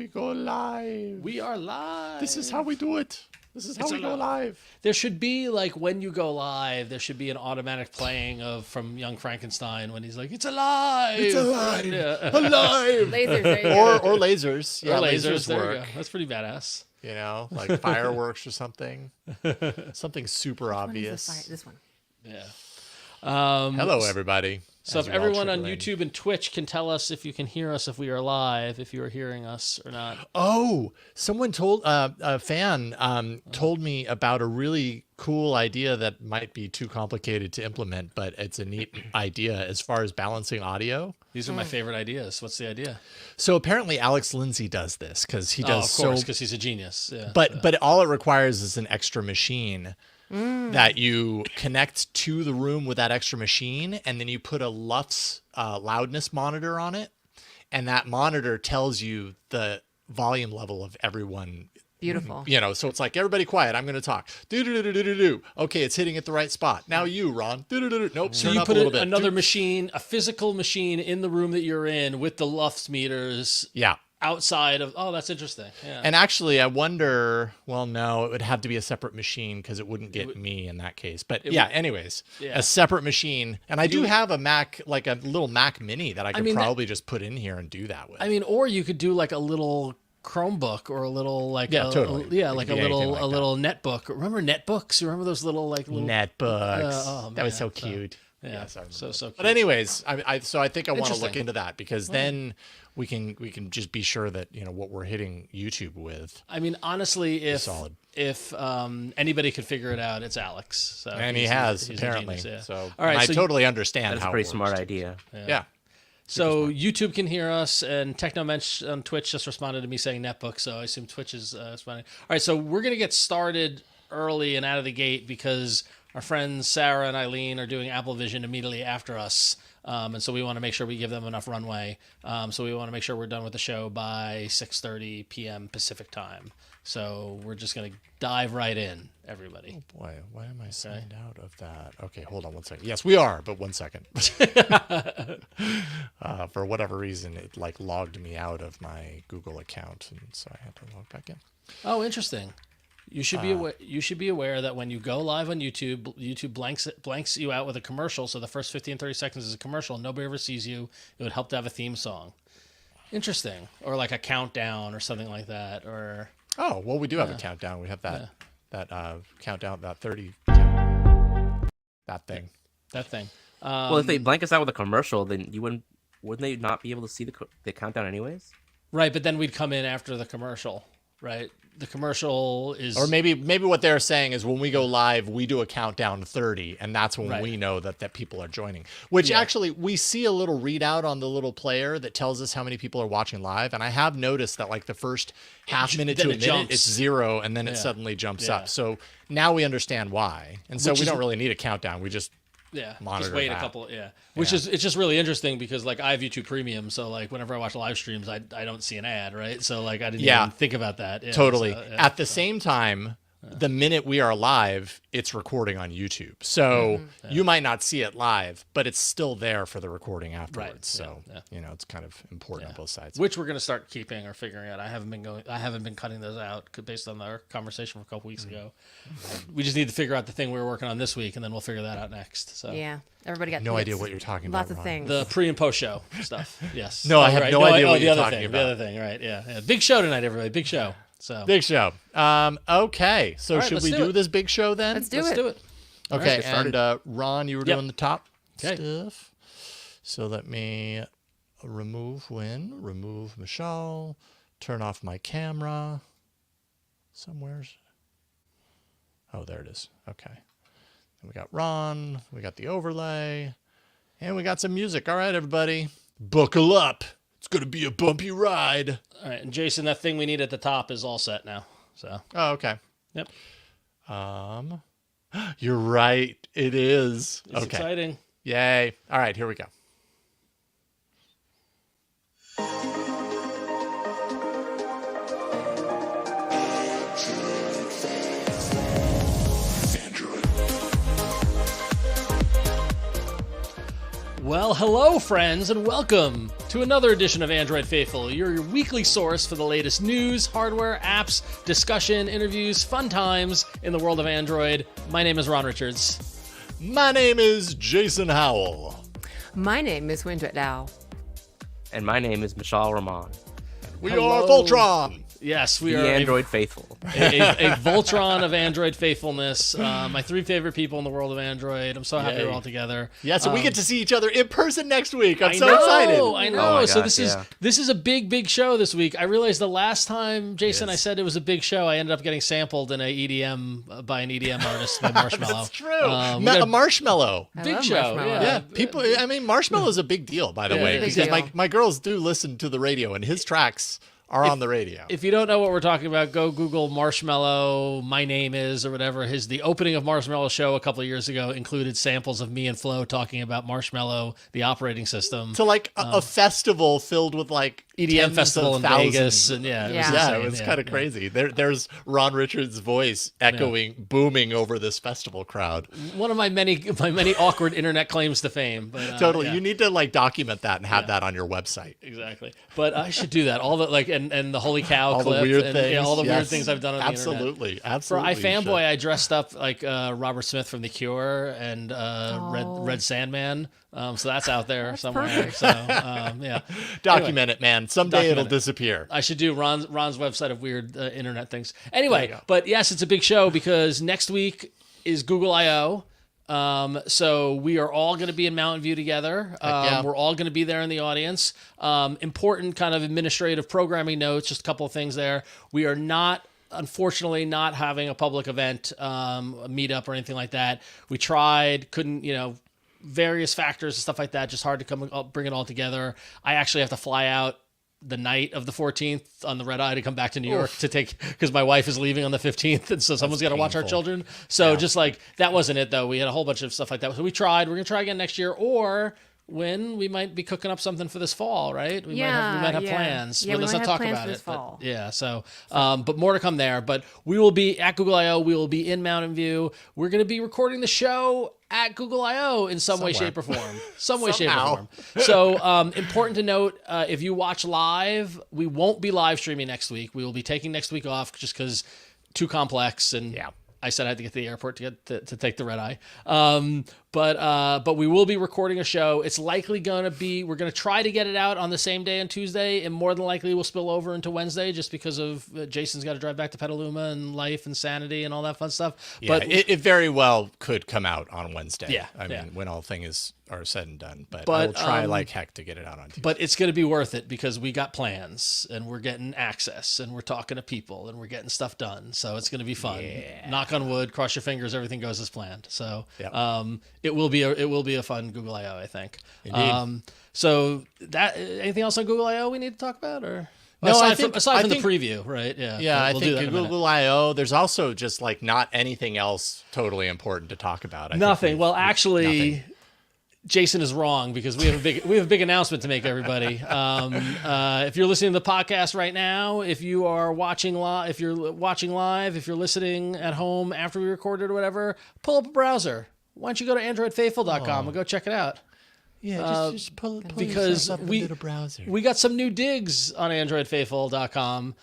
we go live. We are live. This is how we do it. This is how we go live. There should be, like, when you go live, there should be an automatic playing of from Young Frankenstein when he's like, it's alive. It's alive. Yeah. Alive. Lasers, there you go. Or lasers. Yeah, Or lasers. There work. you go. That's pretty badass. You know, like fireworks or something. Something super obvious. This one. Yeah. Hello, everybody. So if everyone on YouTube and Twitch can tell us if you can hear us, if we are live, if you are hearing us or not. Oh, someone told a fan told me about a really cool idea that might be too complicated to implement, but it's a neat idea as far as balancing audio. These are my favorite ideas. What's the idea? So apparently Alex Lindsay does this because he does of course, because he's a genius. Yeah. But all it requires is an extra machine that you connect to the room with that extra machine, and then you put a Lufs loudness monitor on it, and that monitor tells you the volume level of everyone. Beautiful. You know, so it's like, everybody quiet, I'm going to talk. Do-do-do-do-do-do. Okay, it's hitting at the right spot. Now you, Ron. Do-do-do-do. Nope, So turn you up put a little bit. another machine, a physical machine in the room that you're in with the Lufs meters. Yeah. Outside of, that's interesting. Yeah. And actually, I wonder, well, no, it would have to be a separate machine because it wouldn't get me in that case. But yeah, anyways, a separate machine. And I do have a Mac, like a little Mac Mini that I could probably just put in here and do that with. I mean, or you could do like a little Chromebook or a little like totally. a little netbook. Remember netbooks? You remember those little netbooks? That was so cute. Yeah, yes, so cute. But anyways, I think I want to look into that because then we can just be sure that what we're hitting YouTube with. I mean, honestly, if anybody could figure it out, it's Alex. So and he has he's apparently. Genius, So all right, I totally understand. That's a pretty smart idea. Yeah. So YouTube can hear us, and Technomensch on Twitch just responded to me saying netbook, so I assume Twitch is responding. All right, so we're gonna get started early and out of the gate because our friends Sarah and Eileen are doing Apple Vision immediately after us, and so we want to make sure we give them enough runway. So we want to make sure we're done with the show by 6:30 p.m. Pacific time. So we're just going to dive right in, everybody. Oh boy, why am I signed out of that? Okay, hold on 1 second. Yes, we are, but 1 second. For whatever reason, it logged me out of my Google account, and so I had to log back in. Oh, interesting. You should be aware. You should be aware that when you go live on YouTube, YouTube blanks you out with a commercial. So the first 15, 30 seconds is a commercial. Nobody ever sees you. It would help to have a theme song. Interesting, or like a countdown or something like that. Or well, we do have a countdown. We have that countdown, that 30. That thing. Well, if they blank us out with a commercial, then wouldn't they not be able to see the countdown anyways? Right, but then we'd come in after the commercial. Right. The commercial is, or maybe what they're saying is when we go live, we do a countdown to 30, and that's when we know that people are joining. Which actually, we see a little readout on the little player that tells us how many people are watching live, and I have noticed that the first half minute to a minute, it's 0, and then it suddenly jumps up. So now we understand why, and so we don't really need a countdown. We just monitor just wait that. a couple. Which is, it's just really interesting because I have YouTube Premium, so whenever I watch live streams, I don't see an ad, right? So I didn't even think about that. Totally. At the same time, the minute we are live, it's recording on YouTube. So you might not see it live, but it's still there for the recording afterwards. Right. So it's kind of important on both sides. Which we're going to start keeping or figuring out. I haven't been cutting those out based on our conversation from a couple weeks ago. We just need to figure out the thing we were working on this week, and then we'll figure that out next. So yeah, everybody got no idea what you're talking about. Lots of things. The pre and post show stuff. Yes. No, I have no idea what you're talking about. The other thing, right? Yeah. Big show tonight, everybody. Big show. So big show. Okay, so should we do this big show then? Let's do it. Okay, and Ron, you were doing the top stuff. So let me remove Michelle, turn off my camera. Somewhere's. Oh, there it is. Okay. And we got Ron, we got the overlay, and we got some music. All right, everybody, buckle up. It's going to be a bumpy ride. All right, and Jason, that thing we need at the top is all set now. So. Oh, okay. Yep. You're right. It is. It's exciting. Yay. All right, here we go. Well, Well, hello, friends, and welcome to another edition of Android Faithful, your weekly source for the latest news, hardware, apps, discussion, interviews, fun times in the world of Android. My name is Ron Richards. My name is Jason Howell. My name is Windred Dow. And my name is Michal Rahman. We are Voltron. Yes, we The are Android Faithful. a Voltron of Android faithfulness. My three favorite people in the world of Android. I'm so happy Yay. we're all together. Yeah, so we get to see each other in person next week. I'm so know, excited. I know. Oh my So gosh, this is a big show this week. I realized the last time, Jason, Yes. I said it was a big show, I ended up getting sampled in a EDM by an EDM artist by Marshmallow. That's true. We got A marshmallow. I big love show. Marshmallow. Yeah, people. I mean, Marshmallow is a big deal, by the Yeah, way, it is. because Big deal. my girls do listen to the radio, and his tracks are on the radio. If you don't know what we're talking about, go Google Marshmallow, My Name Is, or whatever. The opening of Marshmallow show a couple of years ago included samples of me and Flo talking about Marshmallow, the operating system. So like a festival filled with like EDM tens festival of in thousands. Vegas, and yeah, Yeah. Yeah, insane. it was kind of crazy. There's Ron Richards' voice echoing, booming over this festival crowd. One of my many awkward internet claims to fame. But, Totally, yeah. you need to like document that and have that on your website. Exactly, but I should do that. All the and the holy cow All clip, the weird and, things, yeah, all the weird yes. things I've done on the internet. Absolutely. For you should. iFanboy, I dressed up like Robert Smith from The Cure and Red Sandman. So that's out there somewhere. perfect. So yeah, Document it, man. Someday Document it'll it. disappear. I should do Ron's website of weird internet things. There you Anyway, go. but yes, it's a big show because next week is Google I/O. So we are all going to be in Mountain View together. yeah. We're all going to be there in the audience. Important kind of administrative programming notes, just a couple of things there. We are unfortunately not having a public event, a meetup or anything like that. We tried, couldn't, various factors and stuff like that, just hard to bring it all together. I actually have to fly out the night of the 14th on the red eye to come back to New York to take, because my wife is leaving on the 15th, and so someone's got to watch our painful. children. So just like, that wasn't it though. We had a whole bunch of stuff like that. So we tried. We're going to try again next year, or when we might be cooking up something for this fall, right? We might have plans. Yeah, but let's we not might talk have plans about for it. this fall. But, yeah, so but more to come there. But we will be at Google I/O. We will be in Mountain View. We're going to be recording the show at Google I/O in some way, Somewhere. shape, or form. Some way, shape, or Somehow. form. So important to note, if you watch live, we won't be live streaming next week. We will be taking next week off just because too complex, and I said I had to get to the airport to take the red eye. But we will be recording a show. It's likely going to be, we're going to try to get it out on the same day on Tuesday, and more than likely we'll spill over into Wednesday just because of Jason's got to drive back to Petaluma and life and sanity and all that fun stuff. Yeah, But it very well could come out on Wednesday. Yeah, I yeah. mean, when all things are said and done. But I But, will try like heck to get it out on Tuesday. But it's going to be worth it because we got plans and we're getting access and we're talking to people and we're getting stuff done. So it's going to be fun. Knock on wood, cross your fingers, everything goes as planned. So it will be a fun Google I/O, I think. Indeed. So that anything else on Google I/O we need to talk about, or No, aside from I the think preview, right? Yeah. Yeah, I We'll do think that in a minute. Google I/O. There's also just like not anything else totally important to talk about. I think Nothing. Well, actually, nothing. Jason is wrong because we have a big announcement to make, everybody. If you're listening to the podcast right now, if you're watching live, if you're listening at home after we recorded or whatever, pull up a browser. Why don't you go to AndroidFaithful.com and go check it out? Yeah, just pull because yourself up we- into the browser. We got some new digs on AndroidFaithful.com.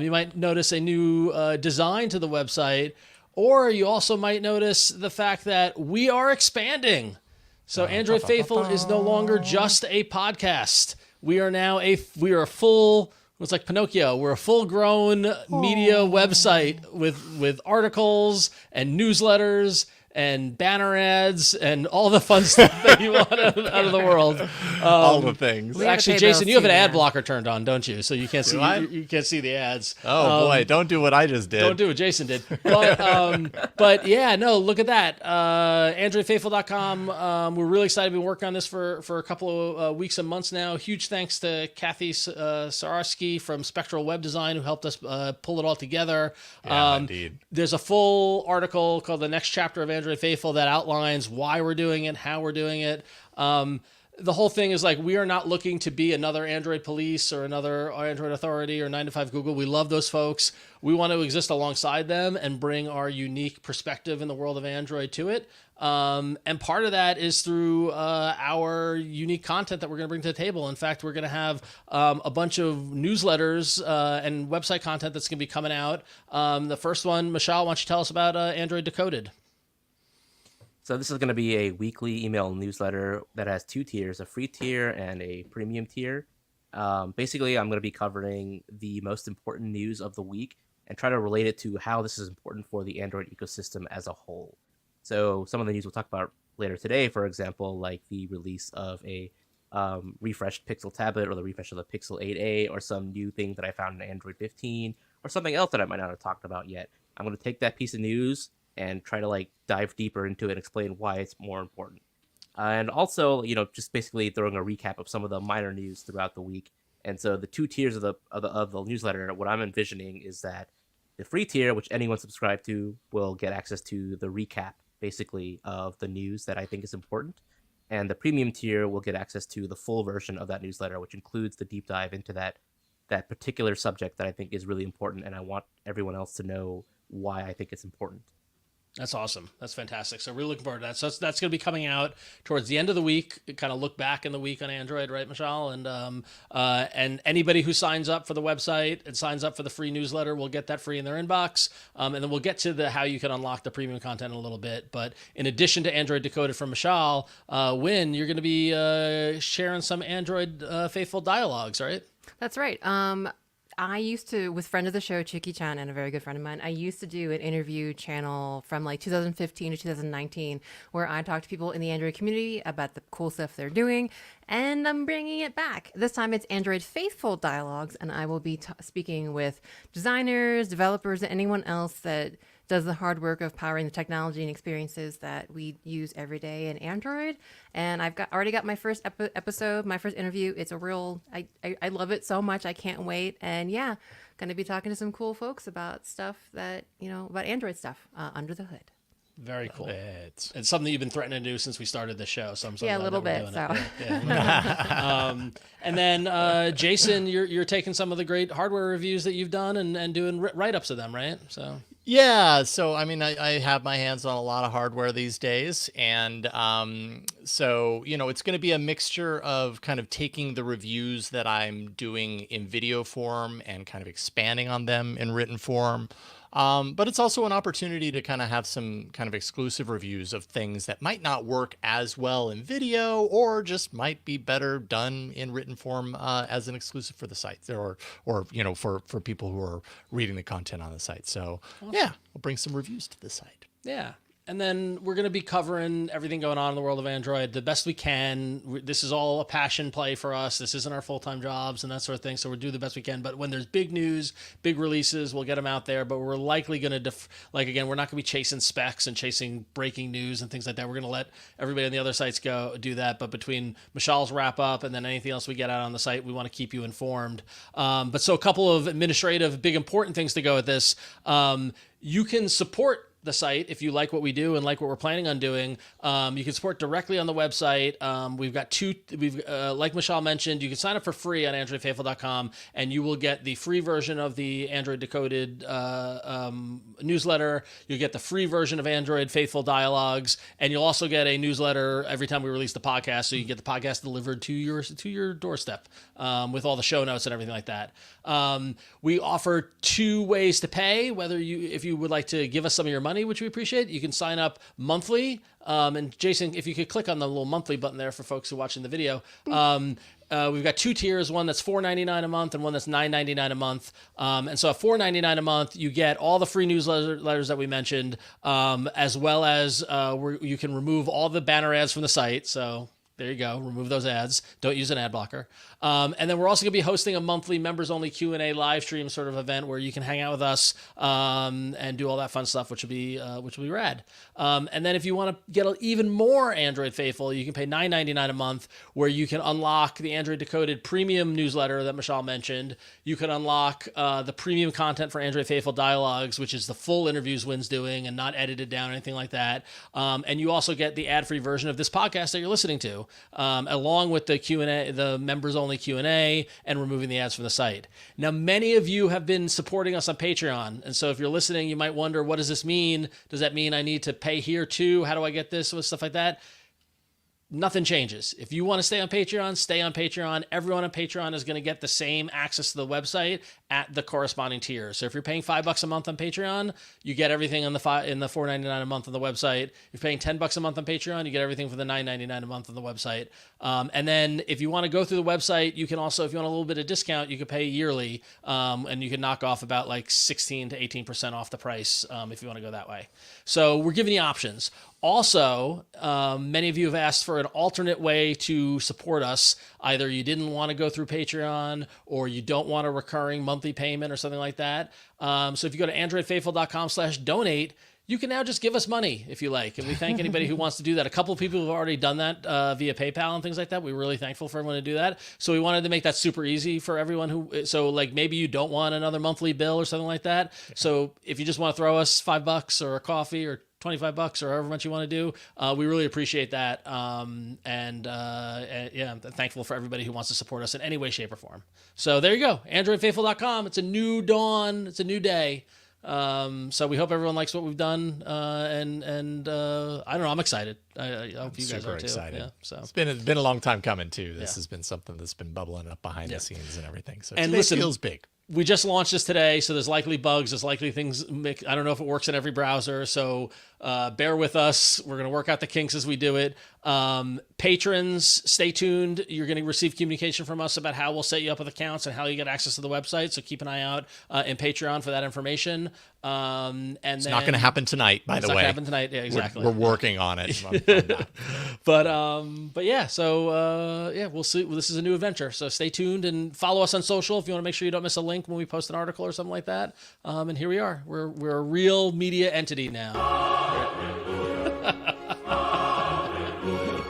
You might notice a new design to the website, or you also might notice the fact that we are expanding. So Android Faithful is no longer just a podcast. We are now a full. It's like Pinocchio. We're a full-grown media website with articles and newsletters and banner ads and all the fun stuff that you want out of the world. All the things. We have to Actually, pay Jason, bills you have an too, ad man. blocker turned on, don't you? So you can't see I? you can't see the ads. Oh boy, don't do what I just did. Don't do what Jason did. But yeah, no, look at that. AndroidFaithful.com. We're really excited. We've been working on this for a couple of weeks and months now. Huge thanks to Kathy Sararski from Spectral Web Design who helped us pull it all together. Yeah, indeed. There's a full article called The Next Chapter of Android Faithful that outlines why we're doing it, how we're doing it. the whole thing is like, we are not looking to be another Android police or another Android authority or 9 to 5 Google. We love those folks. We want to exist alongside them and bring our unique perspective in the world of Android to it. And part of that is through our unique content that we're going to bring to the table. In fact, we're going to have a bunch of newsletters and website content that's going to be coming out. The first one, Michelle, why don't you tell us about Android Decoded? So this is going to be a weekly email newsletter that has 2 tiers, a free tier and a premium tier. Basically, I'm going to be covering the most important news of the week and try to relate it to how this is important for the Android ecosystem as a whole. So some of the news we'll talk about later today, for example, like the release of a refreshed Pixel tablet or the refresh of the Pixel 8a or some new thing that I found in Android 15 or something else that I might not have talked about yet. I'm going to take that piece of news and try to like dive deeper into it and explain why it's more important. And also, just basically throwing a recap of some of the minor news throughout the week. And so the 2 tiers of the newsletter, what I'm envisioning is that the free tier, which anyone subscribed to, will get access to the recap, basically, of the news that I think is important. And the premium tier will get access to the full version of that newsletter, which includes the deep dive into that particular subject that I think is really important. And I want everyone else to know why I think it's important. That's awesome. That's fantastic. So we're looking forward to that. So that's going to be coming out towards the end of the week. Kind of look back in the week on Android, right, Michelle? And anybody who signs up for the website and signs up for the free newsletter will get that free in their inbox. And then we'll get to how you can unlock the premium content in a little bit. But in addition to Android Decoded from Michelle, Win, you're going to be sharing some Android faithful dialogues, right? That's right. I used to, with friend of the show, Chicky Chan, and a very good friend of mine, I used to do an interview channel from like 2015 to 2019 where I talked to people in the Android community about the cool stuff they're doing, and I'm bringing it back. This time it's Android Faithful Dialogues, and I will be speaking with designers, developers, and anyone else that does the hard work of powering the technology and experiences that we use every day in Android. And I've already got my first episode, my first interview. It's a real, I love it so much. I can't wait. And yeah, going to be talking to some cool folks about stuff that, about Android stuff under the hood. Very cool. It's something you've been threatening to do since we started the show. So I'm so glad a little bit. So. And then Jason, you're taking some of the great hardware reviews that you've done and doing write-ups of them, right? So yeah. So I mean, I have my hands on a lot of hardware these days, and so it's going to be a mixture of kind of taking the reviews that I'm doing in video form and kind of expanding on them in written form. But it's also an opportunity to kind of have some kind of exclusive reviews of things that might not work as well in video or just might be better done in written form as an exclusive for the site or for people who are reading the content on the site. So yeah, we'll bring some reviews to the site. Yeah. And then we're going to be covering everything going on in the world of Android the best we can. This is all a passion play for us. This isn't our full-time jobs and that sort of thing. So we'll do the best we can. But when there's big news, big releases, we'll get them out there. But we're likely going to, again, we're not going to be chasing specs and chasing breaking news and things like that. We're going to let everybody on the other sites go do that. But between Michelle's wrap up and then anything else we get out on the site, we want to keep you informed. But so a couple of administrative, big important things to go with this. You can support the site if you like what we do and like what we're planning on doing. You can support directly on the website. We've got like Michelle mentioned, you can sign up for free on AndroidFaithful.com and you will get the free version of the Android Decoded newsletter. You'll get the free version of Android Faithful Dialogues, and you'll also get a newsletter every time we release the podcast, so you get the podcast delivered to your doorstep with all the show notes and everything like that. We offer 2 ways to pay, if you would like to give us some of your money, which we appreciate. You can sign up monthly. And Jason, if you could click on the little monthly button there for folks who are watching the video. We've got 2 tiers, one that's $4.99 a month and one that's $9.99 a month. And so at $4.99 a month, you get all the free newsletters that we mentioned, as well as you can remove all the banner ads from the site. So there you go. Remove those ads. Don't use an ad blocker. And then we're also going to be hosting a monthly members-only Q&A live stream sort of event where you can hang out with us and do all that fun stuff, which will be rad. And then if you want to get even more Android faithful, you can pay $9.99 a month, where you can unlock the Android Decoded premium newsletter that Michelle mentioned. You can unlock the premium content for Android Faithful Dialogues, which is the full interviews Wynn's doing and not edited down or anything like that. And you also get the ad-free version of this podcast that you're listening to. along with the Q&A, the members-only Q&A, and removing the ads from the site. Now, many of you have been supporting us on Patreon, and so if you're listening, you might wonder, what does this mean? Does that mean I need to pay here too? How do I get this? With stuff like that? Nothing changes. If you want to stay on Patreon, stay on Patreon. Everyone on Patreon is going to get the same access to the website at the corresponding tier. So if you're paying $5 a month on Patreon, you get everything in the $4.99 a month on the website. If you're paying $10 a month on Patreon, you get everything for the $9.99 a month on the website. And then if you want to go through the website, you can also, if you want a little bit of discount, you can pay yearly, and you can knock off about like 16 to 18% off the price if you want to go that way. So we're giving you options. Also, many of you have asked for an alternate way to support us. Either you didn't want to go through Patreon, or you don't want a recurring monthly payment or something like that. So if you go to androidfaithful.com/donate, you can now just give us money if you like. And we thank anybody who wants to do that. A couple of people have already done that via PayPal and things like that. We're really thankful for everyone to do that. So we wanted to make that super easy for everyone so like maybe you don't want another monthly bill or something like that. Yeah. So if you just want to throw us $5 or a coffee or $25 or however much you want to do, we really appreciate that. And yeah, I'm thankful for everybody who wants to support us in any way, shape, or form. So there you go. AndroidFaithful.com. It's a new dawn. It's a new day. So we hope everyone likes what we've done. And I don't know, I'm excited. I hope you guys are too. Excited. Yeah, so it's been a long time coming too. This has been something that's been bubbling up behind the scenes and everything. So and listen, feels big. We just launched this today, so there's likely bugs. There's likely things. I don't know if it works in every browser, so bear with us. We're going to work out the kinks as we do it. Patrons, stay tuned. You're going to receive communication from us about how we'll set you up with accounts and how you get access to the website. So keep an eye out in Patreon for that information. And it's not going to happen tonight, by the way. It's not going to happen tonight. Yeah, exactly. We're working on it. But yeah. So yeah, we'll see. This is a new adventure. So stay tuned and follow us on social if you want to make sure you don't miss a link when we post an article or something like that. And here we are. We're a real media entity now.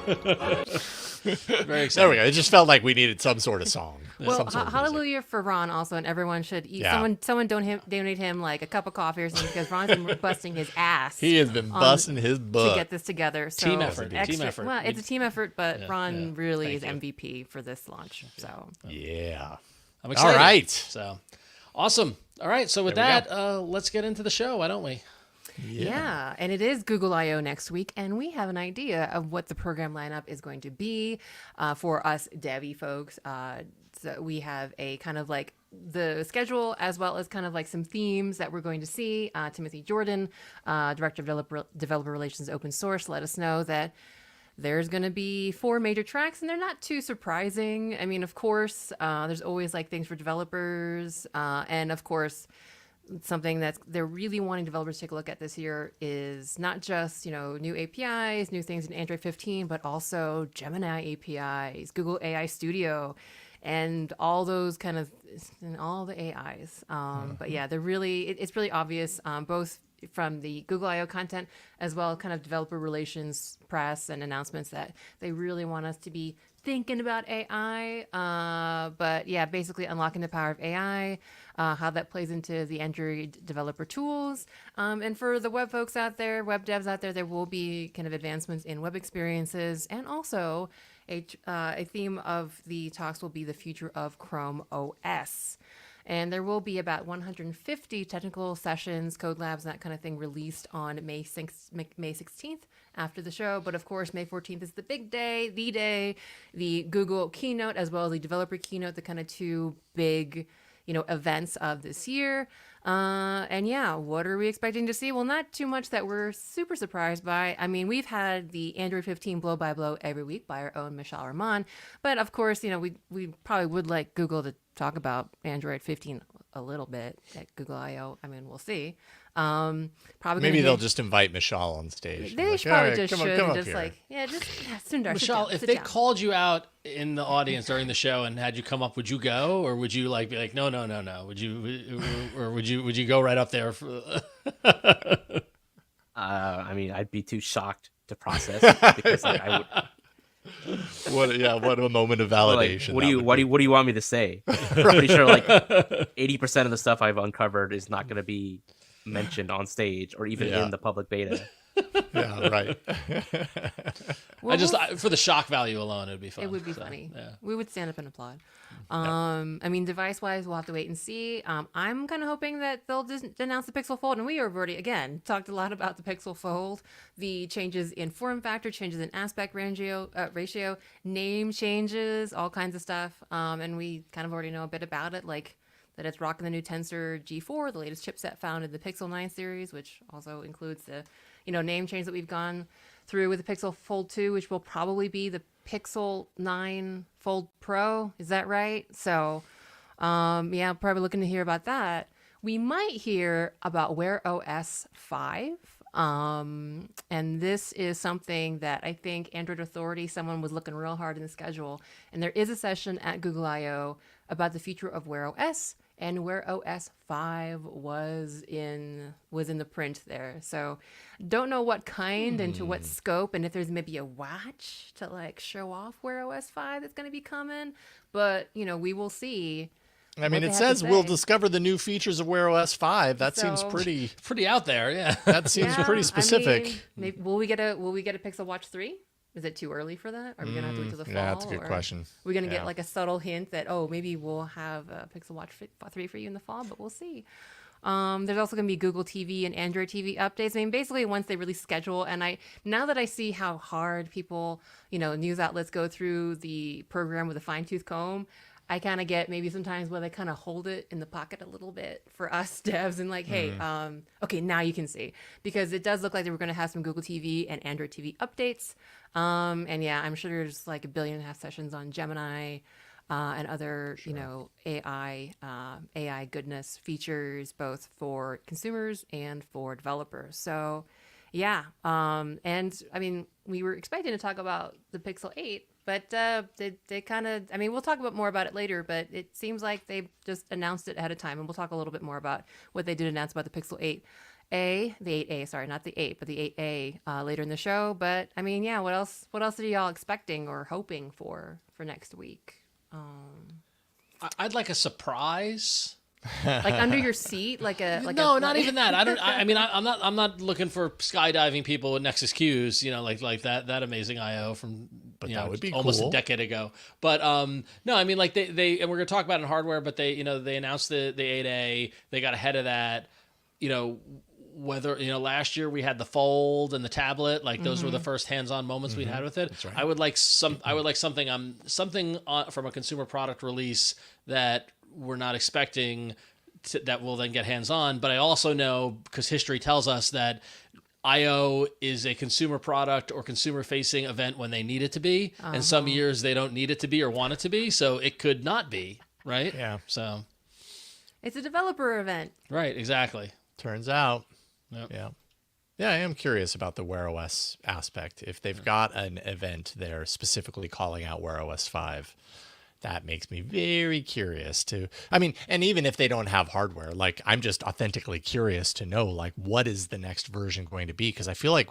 Very exciting. There we go. It just felt like we needed some sort of song. Well, hallelujah for Ron also, and everyone should eat. Someone donate him like a cup of coffee or something, because Ron's been busting his ass. He has been busting his butt to get this together. So team effort. Team effort. Well, it's a team effort, but Ron really is MVP for this launch. So yeah, I'm excited. All right. So awesome. All right. So with that, let's get into the show. Why don't we? Yeah, and it is Google I/O next week, and we have an idea of what the program lineup is going to be for us Devi folks. So we have a kind of like the schedule, as well as kind of like some themes that we're going to see. Timothy Jordan, Director of Developer Relations Open Source, let us know that there's going to be 4 major tracks, and they're not too surprising. I mean, of course, there's always like things for developers, and of course, something that they're really wanting developers to take a look at this year is not just, new APIs, new things in Android 15, but also Gemini APIs, Google AI Studio, and all those kind of, and all the AIs. But yeah, they're really, it's really obvious, both from the Google I/O content as well as kind of developer relations, press, and announcements that they really want us to be thinking about AI. But yeah, basically unlocking the power of AI, how that plays into the Android developer tools. And for the web folks out there, web devs out there, there will be kind of advancements in web experiences, and also a theme of the talks will be the future of Chrome OS. And there will be about 150 technical sessions, code labs, and that kind of thing released on May 16th after the show. But of course, May 14th is the big day, the Google keynote, as well as the developer keynote, the kind of 2 big, events of this year. And yeah, what are we expecting to see? Well, not too much that we're super surprised by. I mean, we've had the Android 15 blow by blow every week by our own Michelle Rahman. But of course, we probably would like Google to talk about Android 15 a little bit at Google I/O. I mean, we'll see. Probably maybe they'll just invite Michelle on stage. They probably just should. Sundar, Michelle, if they called you out in the audience during the show and had you come up, would you go, or would you be like, no? Would you, or would you go right up there? I mean, I'd be too shocked to process because I would. What a moment of validation. What do you want me to say? I'm pretty sure 80% of the stuff I've uncovered is not going to be mentioned on stage or even in the public beta. Yeah, right. Well, For the shock value alone, it'd be fun. it would be So, funny. Yeah. We would stand up and applaud. I mean, device-wise, we'll have to wait and see. I'm kind of hoping that they'll just announce the Pixel Fold, and we have already, again, talked a lot about the Pixel Fold, the changes in form factor, changes in aspect ratio, name changes, all kinds of stuff. And we kind of already know a bit about it, like that it's rocking the new Tensor G4, the latest chipset found in the Pixel 9 series, which also includes the, name change that we've gone through with the Pixel Fold 2, which will probably be the Pixel 9 Fold Pro. Is that right? So, yeah, probably looking to hear about that. We might hear about Wear OS 5. And this is something that I think Android Authority, someone was looking real hard in the schedule. And there is a session at Google I/O about the future of Wear OS. And Wear OS 5 was in the print there. So don't know what kind and to what scope, and if there's maybe a watch to like show off Wear OS 5 that's going to be coming. But, we will see. I mean, it says we'll discover the new features of Wear OS 5. That seems Pretty out there, yeah. That seems pretty specific. I mean, maybe, will we get a Pixel Watch 3? Is it too early for that? Are we going to have to wait till the fall? Yeah, that's a good question. We're going to get like a subtle hint that, maybe we'll have a Pixel Watch 3 for you in the fall, but we'll see. There's also going to be Google TV and Android TV updates. I mean, basically once they release schedule, and now that I see how hard people, news outlets go through the program with a fine-tooth comb, I kind of get maybe sometimes where they kind of hold it in the pocket a little bit for us devs and like, hey, okay, now you can see. Because it does look like they were going to have some Google TV and Android TV updates. And yeah, I'm sure there's like 1.5 billion sessions on Gemini and other, AI goodness features, both for consumers and for developers. So yeah, and I mean, we were expecting to talk about the Pixel 8, but they kind of, I mean, we'll talk about more about it later, but it seems like they just announced it ahead of time, and we'll talk a little bit more about what they did announce about the Pixel 8A, the 8A, sorry, not the 8, but the 8A later in the show. But I mean, yeah, what else are y'all expecting or hoping for next week? I'd like a surprise. Like under your seat, not even that. I'm not looking for skydiving people with Nexus Qs, like that amazing IO from that would be almost cool. a decade ago. But no, I mean, like they and we're gonna talk about it in hardware, but they announced the 8A, they got ahead of that. Whether last year we had the Fold and the tablet, like those were the first hands-on moments we had with it. That's right. I would like something from a consumer product release that we're not expecting that will then get hands-on. But I also know, because history tells us, that I/O is a consumer product or consumer-facing event when they need it to be, and some years they don't need it to be or want it to be, so it could not be, right? Yeah. So it's a developer event. Right, exactly. Turns out. Yep. Yeah. Yeah, I am curious about the Wear OS aspect. If they've got an event there specifically calling out Wear OS 5, that makes me very curious and even if they don't have hardware, like I'm just authentically curious to know, like, what is the next version going to be? Because I feel like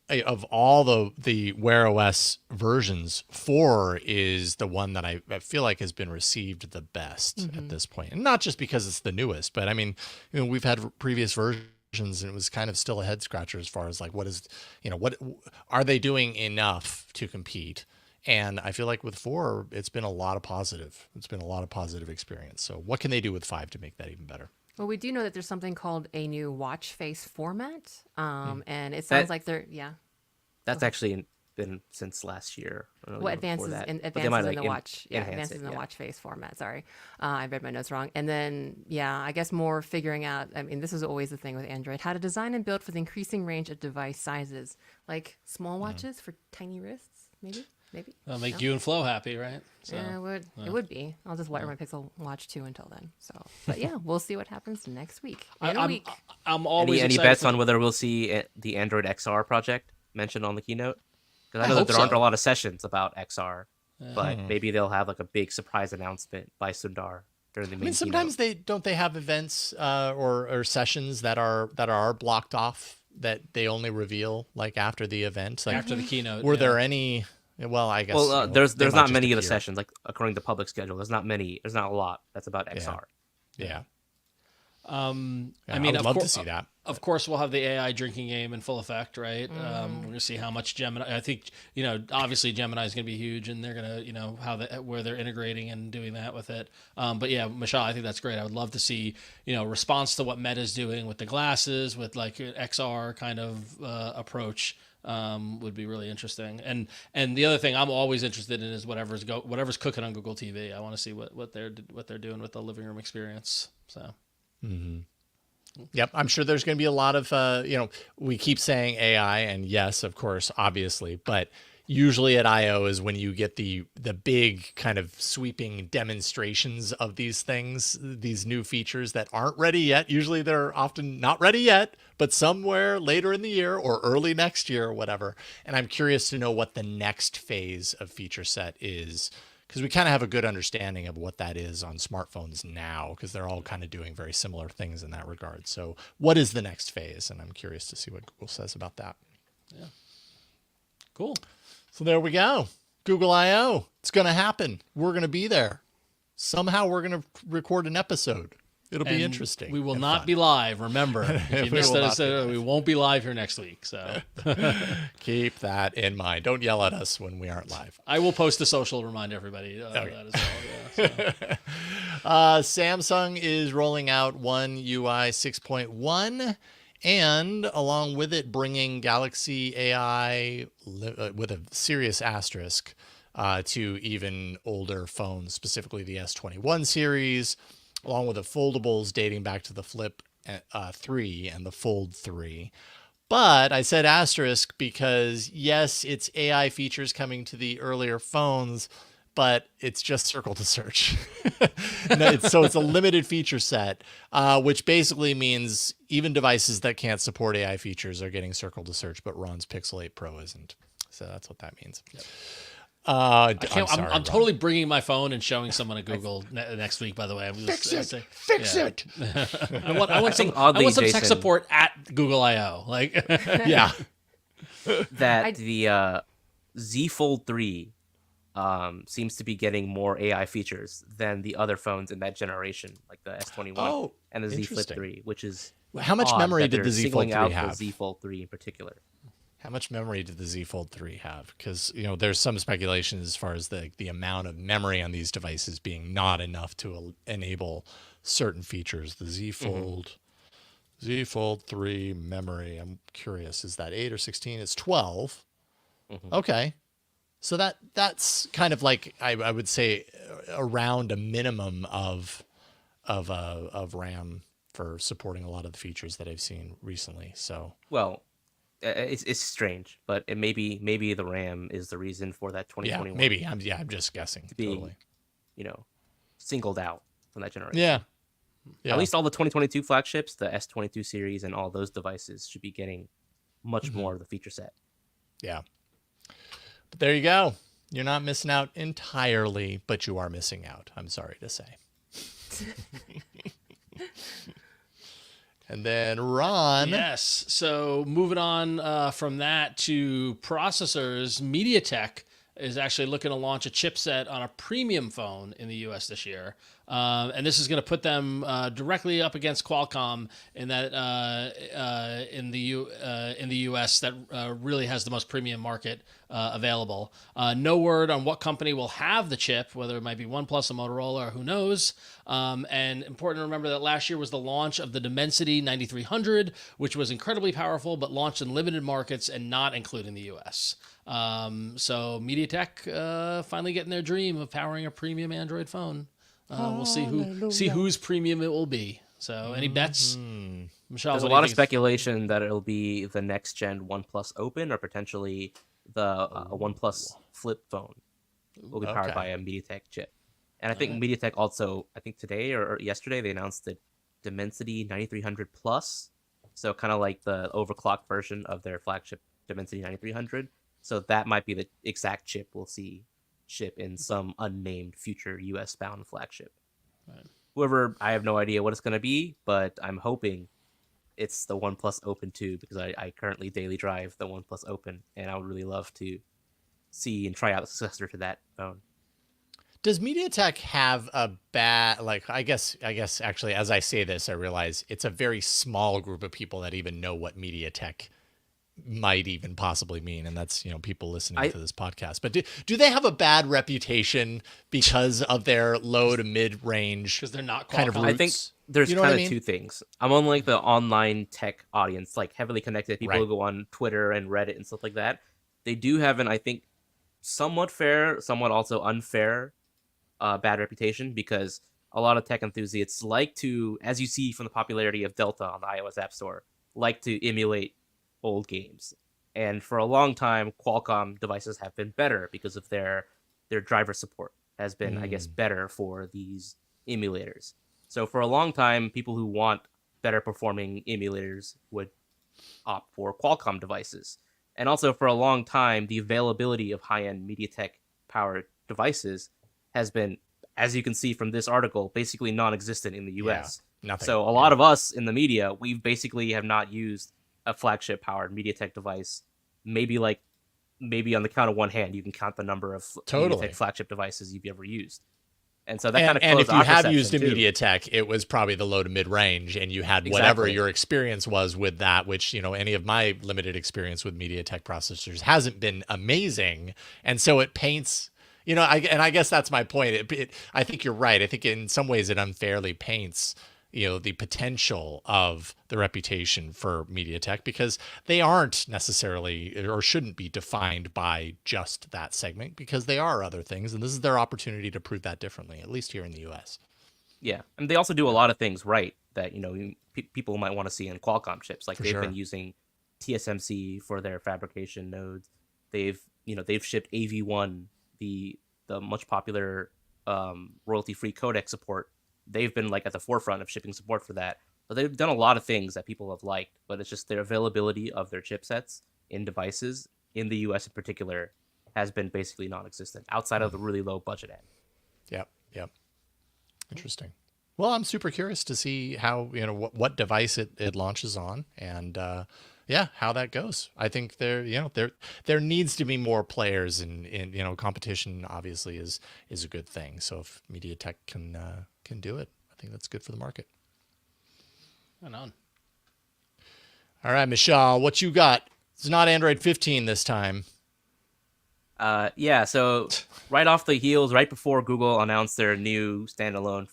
of all the Wear OS versions, 4 is the one that I feel like has been received the best at this point. And not just because it's the newest, but I mean, we've had previous versions and it was kind of still a head scratcher as far as like, what are they doing enough to compete? And I feel like with 4, it's been a lot of positive. It's been a lot of positive experience. So what can they do with 5 to make that even better? Well, we do know that there's something called a new watch face format. And it sounds like that's actually been since last year. What advances in the watch? Yeah, advances in the watch face format. Sorry, I read my notes wrong. And then, I guess more figuring out. I mean, this is always the thing with Android: how to design and build for the increasing range of device sizes, like small watches for tiny wrists, maybe. That'll make you and Flo happy, right? So, yeah, it would be. I'll just wire my Pixel Watch 2 until then. So, but yeah, we'll see what happens next week. I'm always any bets on whether we'll see the Android XR project mentioned on the keynote? Because I know that there aren't a lot of sessions about XR, but maybe they'll have like a big surprise announcement by Sundar during the main sometimes keynote. they have events or sessions that are blocked off that they only reveal like after the event, like after the keynote. Were there any? Well, I guess. Well, there's not many of the sessions, like according to public schedule. There's not many. There's not a lot that's about XR. Yeah. I mean, I would love to see that. Of course, we'll have the AI drinking game in full effect, right? We're going to see how much Gemini. I think, obviously Gemini is going to be huge, and they're going to, where they're integrating and doing that with it. But yeah, Michelle, I think that's great. I would love to see, response to what Meta's doing with the glasses, with like an XR kind of approach. Would be really interesting. And the other thing I'm always interested in is whatever's cooking on Google TV. I want to see what they're doing with the living room experience. So. Yep, I'm sure there's going to be a lot of, we keep saying AI, and yes, of course, obviously, but usually at I/O is when you get the big kind of sweeping demonstrations of these things, these new features that aren't ready yet. Usually they're often not ready yet, but somewhere later in the year or early next year or whatever. And I'm curious to know what the next phase of feature set is, because we kind of have a good understanding of what that is on smartphones now, because they're all kind of doing very similar things in that regard. So what is the next phase? And I'm curious to see what Google says about that. Yeah. Cool. So there we go. Google I/O. It's going to happen. We're going to be there. Somehow we're going to record an episode. It'll be interesting. We will not be live. Remember, if you missed us, we won't be live here next week. So keep that in mind. Don't yell at us when we aren't live. I will post a social to remind everybody of that as well. Yeah, so. Samsung is rolling out One UI 6.1, and along with it, bringing Galaxy AI with a serious asterisk to even older phones, specifically the S21 series, along with the foldables dating back to the Flip 3 and the Fold 3. But I said asterisk because, yes, it's AI features coming to the earlier phones, but it's just circle to search. So it's a limited feature set, which basically means even devices that can't support AI features are getting circle to search, but Ron's Pixel 8 Pro isn't. So that's what that means. Yep. I'm totally bringing my phone and showing someone at Google next week. By the way, fix it. I want some tech support at Google I/O. Like, yeah, that the Z Fold 3 seems to be getting more AI features than the other phones in that generation, like the S21 and the Z Flip 3, which is how much memory did the Z Fold 3 have? The Z Fold 3 in particular. How much memory did the Z Fold 3 have? Because, there's some speculation as far as the amount of memory on these devices being not enough to enable certain features. The Z Fold, Z Fold 3 memory, I'm curious, is that 8 or 16? It's 12. Okay. So that's kind of like, I would say, around a minimum of RAM for supporting a lot of the features that I've seen recently. So, well, it's strange, but it maybe the RAM is the reason for that 2021. Yeah, maybe. I'm just guessing. Being, singled out from that generation. Yeah. At least all the 2022 flagships, the S22 series, and all those devices should be getting much more of the feature set. Yeah. But there you go. You're not missing out entirely, but you are missing out. I'm sorry to say. And then Ron. Yes. So moving on from that to processors, MediaTek is actually looking to launch a chipset on a premium phone in the U.S. this year. And this is going to put them directly up against Qualcomm in that in the U.S. that really has the most premium market available. No word on what company will have the chip, whether it might be OnePlus or Motorola or who knows. And important to remember that last year was the launch of the Dimensity 9300, which was incredibly powerful, but launched in limited markets and not including the U.S. So MediaTek finally getting their dream of powering a premium Android phone. We'll see whose premium it will be. So, any bets, Michelle? There's a lot of speculation that it'll be the next gen OnePlus Open or potentially the OnePlus Flip phone will be powered by a MediaTek chip. And I think MediaTek also, I think today or yesterday, they announced the Dimensity 9300 Plus. So kind of like the overclocked version of their flagship Dimensity 9300. So that might be the exact chip we'll see ship in some unnamed future US bound flagship. Right. Whoever, I have no idea what it's going to be, but I'm hoping it's the OnePlus Open 2 because I currently daily drive the OnePlus Open and I would really love to see and try out the successor to that phone. Does MediaTek have a bad, like, I guess actually, as I say this, I realize it's a very small group of people that even know what MediaTek might even possibly mean. And that's, people listening to this podcast. But do they have a bad reputation because of their low to mid range? Because they're not kind of Qualcomm. roots? I think there's kind of two things. I'm on like the online tech audience, like heavily connected people who go on Twitter and Reddit and stuff like that. They do have an, I think, somewhat fair, somewhat also unfair bad reputation, because a lot of tech enthusiasts like to, as you see from the popularity of Delta on the iOS App Store, like to emulate old games. And for a long time, Qualcomm devices have been better because of their driver support has been, I guess, better for these emulators. So for a long time, people who want better performing emulators would opt for Qualcomm devices. And also for a long time, the availability of high-end MediaTek powered devices has been, as you can see from this article, basically non-existent in the US. Nothing. So a lot of us in the media, we basically have not used a flagship powered MediaTek device. Maybe on the count of one hand, you can count the number of MediaTek flagship devices you've ever used. And so that kind of and if you have used a too. MediaTek, it was probably the low to mid range, and you had whatever your experience was with that, which, any of my limited experience with MediaTek processors hasn't been amazing. And so it paints, I guess that's my point. I think you're right. I think in some ways it unfairly paints, the potential of the reputation for MediaTek, because they aren't necessarily or shouldn't be defined by just that segment, because they are other things. And this is their opportunity to prove that differently, at least here in the US. Yeah. And they also do a lot of things right that, people might want to see in Qualcomm chips. Like they've been using TSMC for their fabrication nodes. They've shipped AV1, the much popular royalty-free codec support. They've been like at the forefront of shipping support for that. But they've done a lot of things that people have liked, but it's just their availability of their chipsets in devices in the US in particular has been basically non-existent outside of the really low budget end. Yep. Interesting. Well, I'm super curious to see how, what device it launches on, and how that goes. I think there needs to be more players, in competition obviously is a good thing. So if MediaTek can do it, I think that's good for the market. Right on. All right, Michelle, what you got? It's not Android 15 this time. So right off the heels, right before Google announced their new standalone,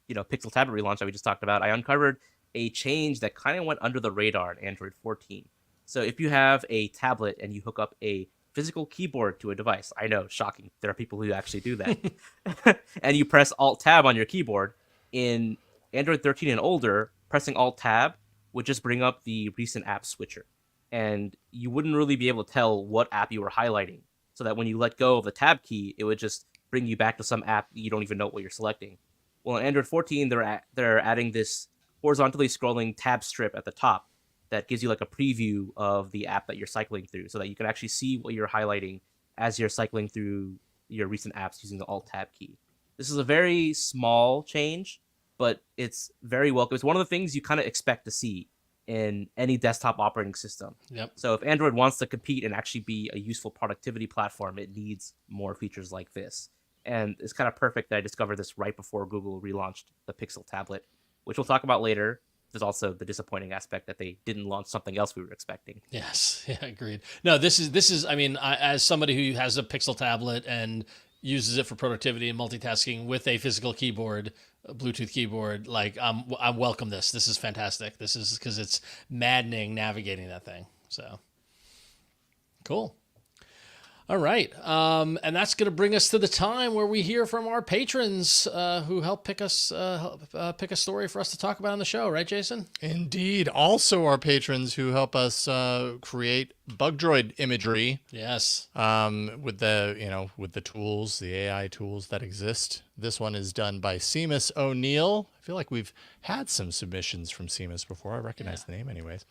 Pixel tablet relaunch that we just talked about, I uncovered a change that kind of went under the radar in Android 14. So if you have a tablet and you hook up a physical keyboard to a device, I know, shocking, there are people who actually do that, and you press Alt-Tab on your keyboard, in Android 13 and older, pressing Alt-Tab would just bring up the recent app switcher. And you wouldn't really be able to tell what app you were highlighting, so that when you let go of the tab key, it would just bring you back to some app you don't even know what you're selecting. Well, in Android 14, they're adding this horizontally scrolling tab strip at the top that gives you like a preview of the app that you're cycling through, so that you can actually see what you're highlighting as you're cycling through your recent apps using the Alt-Tab key. This is a very small change, but it's very welcome. It's one of the things you kind of expect to see in any desktop operating system. Yep. So if Android wants to compete and actually be a useful productivity platform, it needs more features like this. And it's kind of perfect that I discovered this right before Google relaunched the Pixel tablet, which we'll talk about later. There's also the disappointing aspect that they didn't launch something else we were expecting. Yes, yeah, agreed. No, this is. I mean, as somebody who has a Pixel tablet and uses it for productivity and multitasking with a physical keyboard, a Bluetooth keyboard, like I welcome this. This is fantastic. This is because it's maddening navigating that thing. So cool. All right. And that's going to bring us to the time where we hear from our patrons who help pick us pick a story for us to talk about on the show. Right, Jason? Indeed. Also our patrons who help us create bug droid imagery. Yes. With the tools, the AI tools that exist. This one is done by Seamus O'Neill. I feel like we've had some submissions from Seamus before. I recognize the name anyways.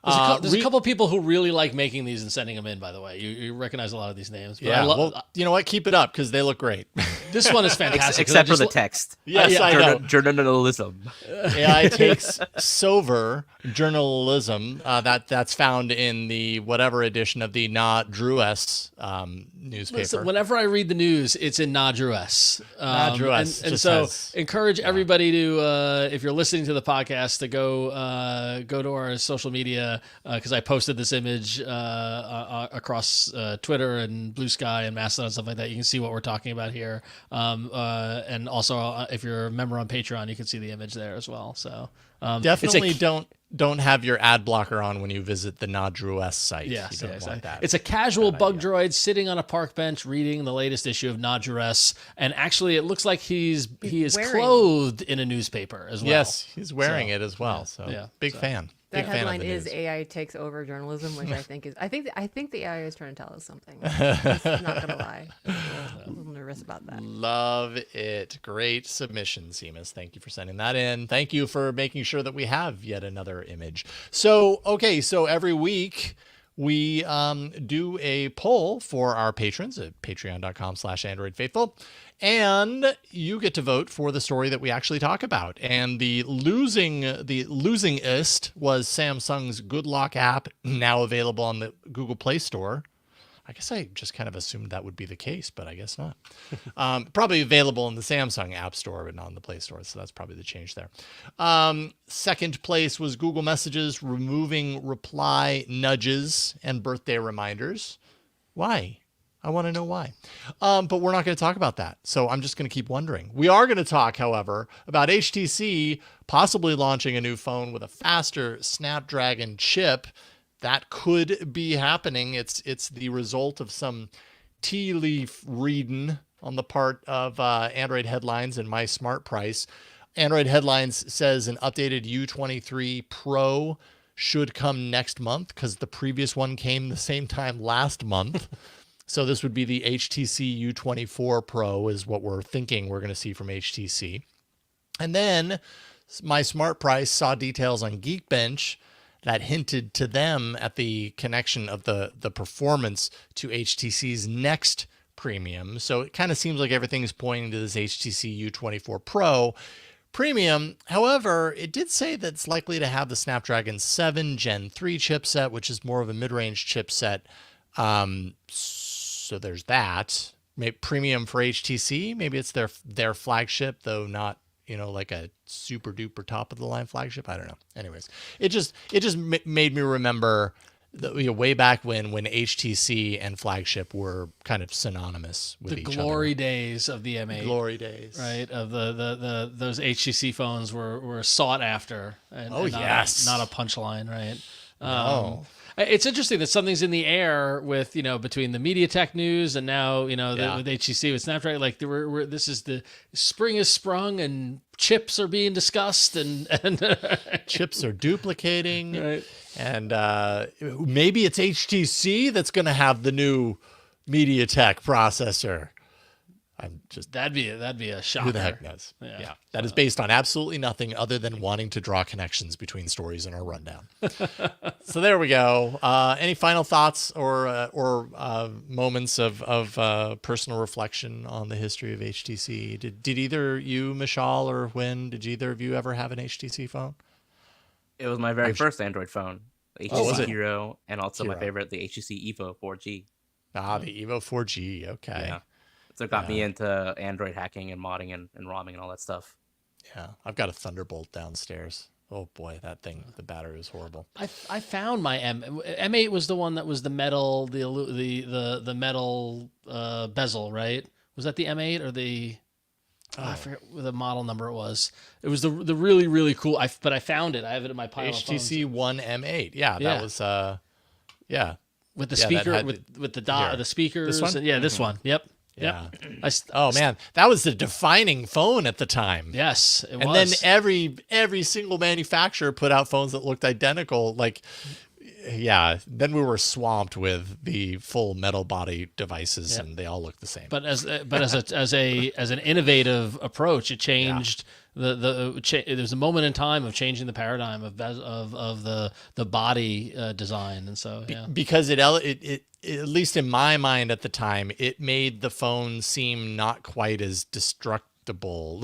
There's a couple of people who really like making these and sending them in, by the way. You recognize a lot of these names. But well, you know what? Keep it up because they look great. This one is fantastic. Except for the text. Yes, I know. Journalism. AI takes over journalism. That's found in the whatever edition of the Na Drew S newspaper. Listen, whenever I read the news, it's in Na Drew S. Na Drew S. And so encourage everybody to, if you're listening to the podcast, to go to our social media, because I posted this image across Twitter and Blue Sky and Mastodon and stuff like that. You can see what we're talking about here. And also, if you're a member on Patreon, you can see the image there as well. So definitely don't have your ad blocker on when you visit the Na Drew S site. Yes, you don't want that. It's a casual bug droid sitting on a park bench reading the latest issue of Na Drew S, and actually it looks like he is clothed in a newspaper as well. Yes, he's wearing it as well. Big fan. That Big fan headline of the is news. AI takes over journalism, which I think the AI is trying to tell us something. I'm not gonna lie. I'm a little nervous about that. Love it. Great submission, Seamus. Thank you for sending that in. Thank you for making sure that we have yet another image. So every week we do a poll for our patrons at patreon.com/AndroidFaithful. And you get to vote for the story that we actually talk about. And the losingest was Samsung's Good Lock app, now available on the Google Play Store. I guess I just kind of assumed that would be the case, but I guess not. Probably available in the Samsung App Store, but not in the Play Store. So that's probably the change there. Second place was Google Messages removing reply nudges and birthday reminders. Why? I want to know why. But we're not going to talk about that. So I'm just going to keep wondering. We are going to talk, however, about HTC possibly launching a new phone with a faster Snapdragon chip. That could be happening. It's the result of some tea leaf reading on the part of Android Headlines and My Smart Price. Android Headlines says an updated U23 Pro should come next month because the previous one came the same time last month. So this would be the HTC U24 Pro is what we're thinking we're going to see from HTC. And then My Smart Price saw details on Geekbench that hinted to them at the connection of the performance to HTC's next premium. So it kind of seems like everything's pointing to this HTC U24 Pro premium. However, it did say that it's likely to have the Snapdragon 7 Gen 3 chipset, which is more of a mid-range chipset. So there's that. Maybe premium for HTC. Maybe it's their flagship, though not like a super duper top of the line flagship. I don't know. Anyways, it just made me remember way back when HTC and flagship were kind of synonymous with each other. The glory days of the M8. Glory days, right? Of the those HTC phones were sought after. And yes, not a punchline, right? No. It's interesting that something's in the air with, between the MediaTek news and now, with HTC, with Snapdragon, like this is the spring is sprung and chips are being discussed and chips are duplicating. Right. And maybe it's HTC that's going to have the new MediaTek processor. That'd be a shocker. Who the heck knows? Yeah. That is based on absolutely nothing other than wanting to draw connections between stories in our rundown. So there we go. Any final thoughts or moments of personal reflection on the history of HTC? Did either you, Mishal, or Wynn, did either of you ever have an HTC phone? It was my very first Android phone, the HTC was it? Hero, and also Hero. my favorite, the HTC Evo 4G. The Evo 4G. Okay. Yeah. So it got me into Android hacking and modding and ROMing and all that stuff. Yeah, I've got a Thunderbolt downstairs. Oh boy, that thing, the battery was horrible. I found my M8 was the one that was the metal, the metal bezel, right? Was that the M8 or the? I forget what the model number it was. It was the really really cool. But I found it. I have it in my pile. HTC of phones. One M8. Yeah, that was with the speaker with the speakers. This one? This one. Yep. Yeah. Yep. Man, that was the defining phone at the time. Yes, it was. And then every single manufacturer put out phones that looked identical. Then we were swamped with the full metal body devices, and they all looked the same. But as an innovative approach, it changed there's a moment in time of changing the paradigm of the body design, and so because it at least in my mind at the time, it made the phone seem not quite as destructible,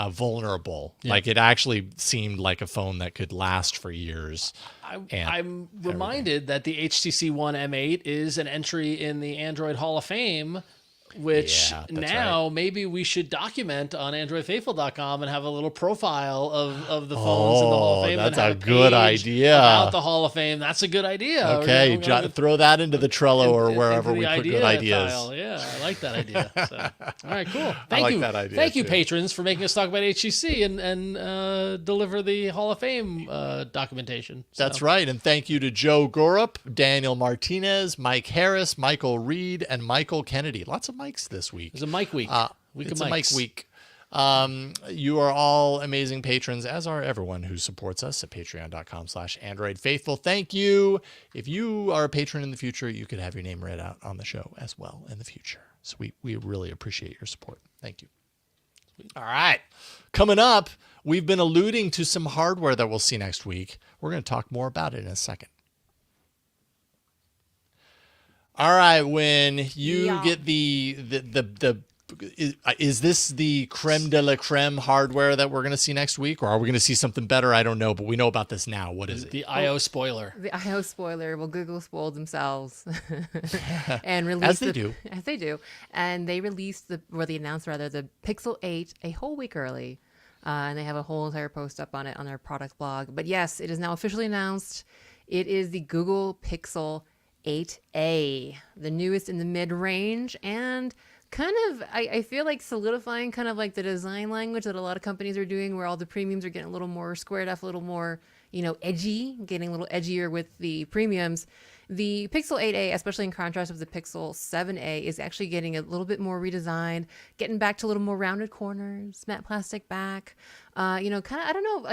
vulnerable. Yeah. Like it actually seemed like a phone that could last for years. I'm reminded that the HTC One M8 is an entry in the Android Hall of Fame, which now maybe we should document on AndroidFaithful.com and have a little profile of the phones in the Hall of Fame. That's and have a good idea. About the Hall of Fame. That's a good idea. Okay, throw that into the Trello or wherever we put good ideas. File. Yeah, I like that idea. So, all right, cool. Thank you. That idea Thank you, patrons, for making us talk about HTC and deliver the Hall of Fame documentation. So. That's right. And thank you to Joe Gorup, Daniel Martinez, Mike Harris, Michael Reed, and Michael Kennedy. Lots of mics this week. It's a mic week. It's a mic week. You are all amazing patrons, as are everyone who supports us at patreon.com/AndroidFaithful. Thank you. If you are a patron in the future, you could have your name read out on the show as well in the future. So we really appreciate your support. Thank you. All right. Coming up, we've been alluding to some hardware that we'll see next week. We're going to talk more about it in a second. All right, when you get is this the creme de la creme hardware that we're going to see next week, or are we going to see something better? I don't know, but we know about this now. What is it? The I/O spoiler. The I/O spoiler. Well, Google spoiled themselves and released as they do. And they released they announced the Pixel 8 a whole week early, and they have a whole entire post up on it on their product blog. But yes, it is now officially announced. It is the Google Pixel 8A, the newest in the mid-range, and kind of, I feel like solidifying kind of like the design language that a lot of companies are doing, where all the premiums are getting a little more squared off, a little more, edgy, getting a little edgier with the premiums. The Pixel 8A, especially in contrast with the Pixel 7A, is actually getting a little bit more redesigned, getting back to a little more rounded corners, matte plastic back. Kind of, I don't know,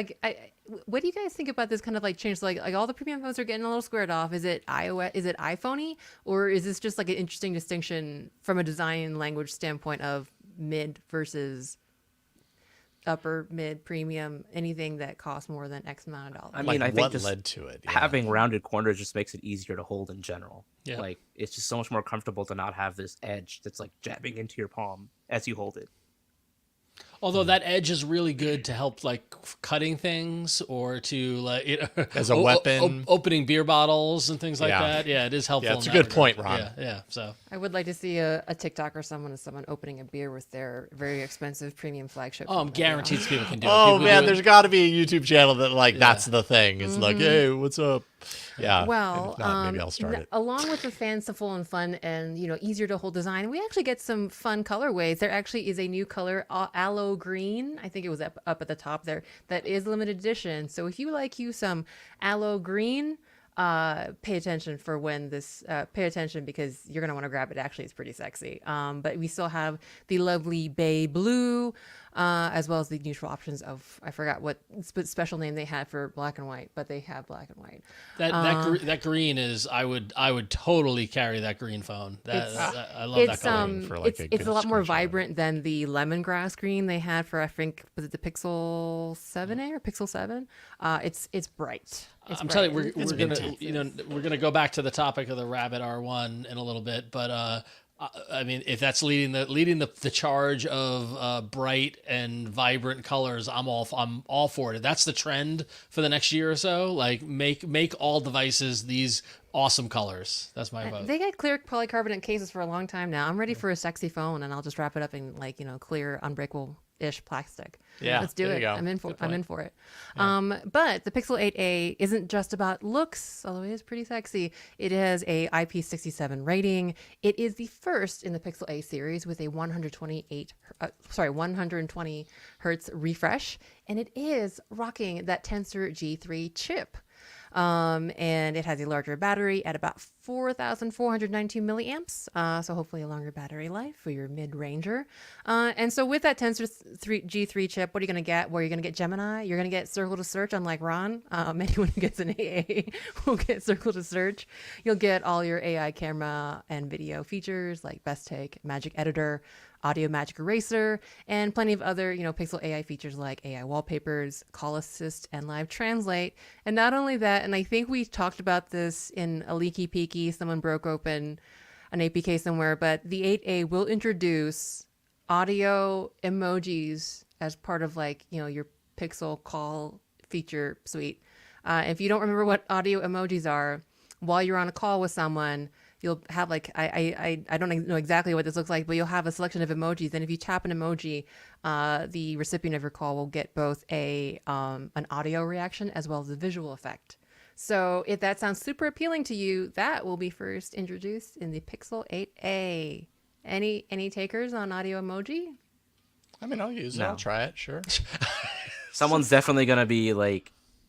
what do you guys think about this kind of like change? So like all the premium phones are getting a little squared off. Is it iOS? Is it iPhone-y? Or is this just like an interesting distinction from a design language standpoint of mid versus upper, mid, premium, anything that costs more than X amount of dollars? I mean, I think what just led to it? Having rounded corners just makes it easier to hold in general. Yeah. Like, it's just so much more comfortable to not have this edge that's like jabbing into your palm as you hold it. Although that edge is really good to help like cutting things or to like as a weapon, opening beer bottles and things like that. Yeah, it is helpful. Yeah, it's a good point, Ron. Yeah. So I would like to see a TikTok or someone opening a beer with their very expensive premium flagship. I'm guaranteed people can do it. Oh People man, do there's got to be a YouTube channel that that's the thing. It's like, hey, what's up? Yeah. Well, if not, maybe I'll start it. Along with the fanciful and fun and easier to hold design, we actually get some fun colorways. There actually is a new color, aloe green. I think it was up at the top there. That is limited edition. So if you like some aloe green, pay attention for when this. Pay attention because you're gonna want to grab it. Actually, it's pretty sexy. But we still have the lovely bay blue. As well as the neutral options of, I forgot what special name they had for black and white, but they have black and white. That green is, I would totally carry that green phone. I love that color. For like it's a lot more vibrant than the lemongrass green they had for, I think, was it the Pixel 7a or Pixel 7? It's bright. I'm telling you, we're gonna go back to the topic of the Rabbit R1 in a little bit, but I mean, if that's leading the charge of bright and vibrant colors, I'm all for it. If that's the trend for the next year or so, like make all devices these awesome colors. That's my vote. They got clear polycarbonate cases for a long time now. I'm ready for a sexy phone, and I'll just wrap it up in clear, unbreakable-ish plastic. Yeah, let's do it. I'm in for it. Yeah. But the Pixel 8A isn't just about looks, although it is pretty sexy. It has a IP67 rating. It is the first in the Pixel A series with a 120 hertz refresh, and it is rocking that Tensor G3 chip. And it has a larger battery at about 4,492 milliamps, so hopefully a longer battery life for your mid-ranger. And so with that Tensor G3 chip, what are you going to get? Well, you're going to get Gemini. You're going to get Circle to Search, unlike Ron. Anyone who gets an AA will get Circle to Search. You'll get all your AI camera and video features like Best Take, Magic Editor, Audio Magic Eraser, and plenty of other, Pixel AI features like AI wallpapers, call assist, and live translate. And not only that, and I think we talked about this in a leaky peaky, someone broke open an APK somewhere, but the 8A will introduce audio emojis as part of your Pixel call feature suite. If you don't remember what audio emojis are, while you're on a call with someone, you'll have I don't know exactly what this looks like, but you'll have a selection of emojis. And if you tap an emoji, the recipient of your call will get both an audio reaction as well as a visual effect. So if that sounds super appealing to you, that will be first introduced in the Pixel 8A. Any takers on audio emoji? I mean, I'll use it. No. I'll try it. Sure. Someone's definitely gonna be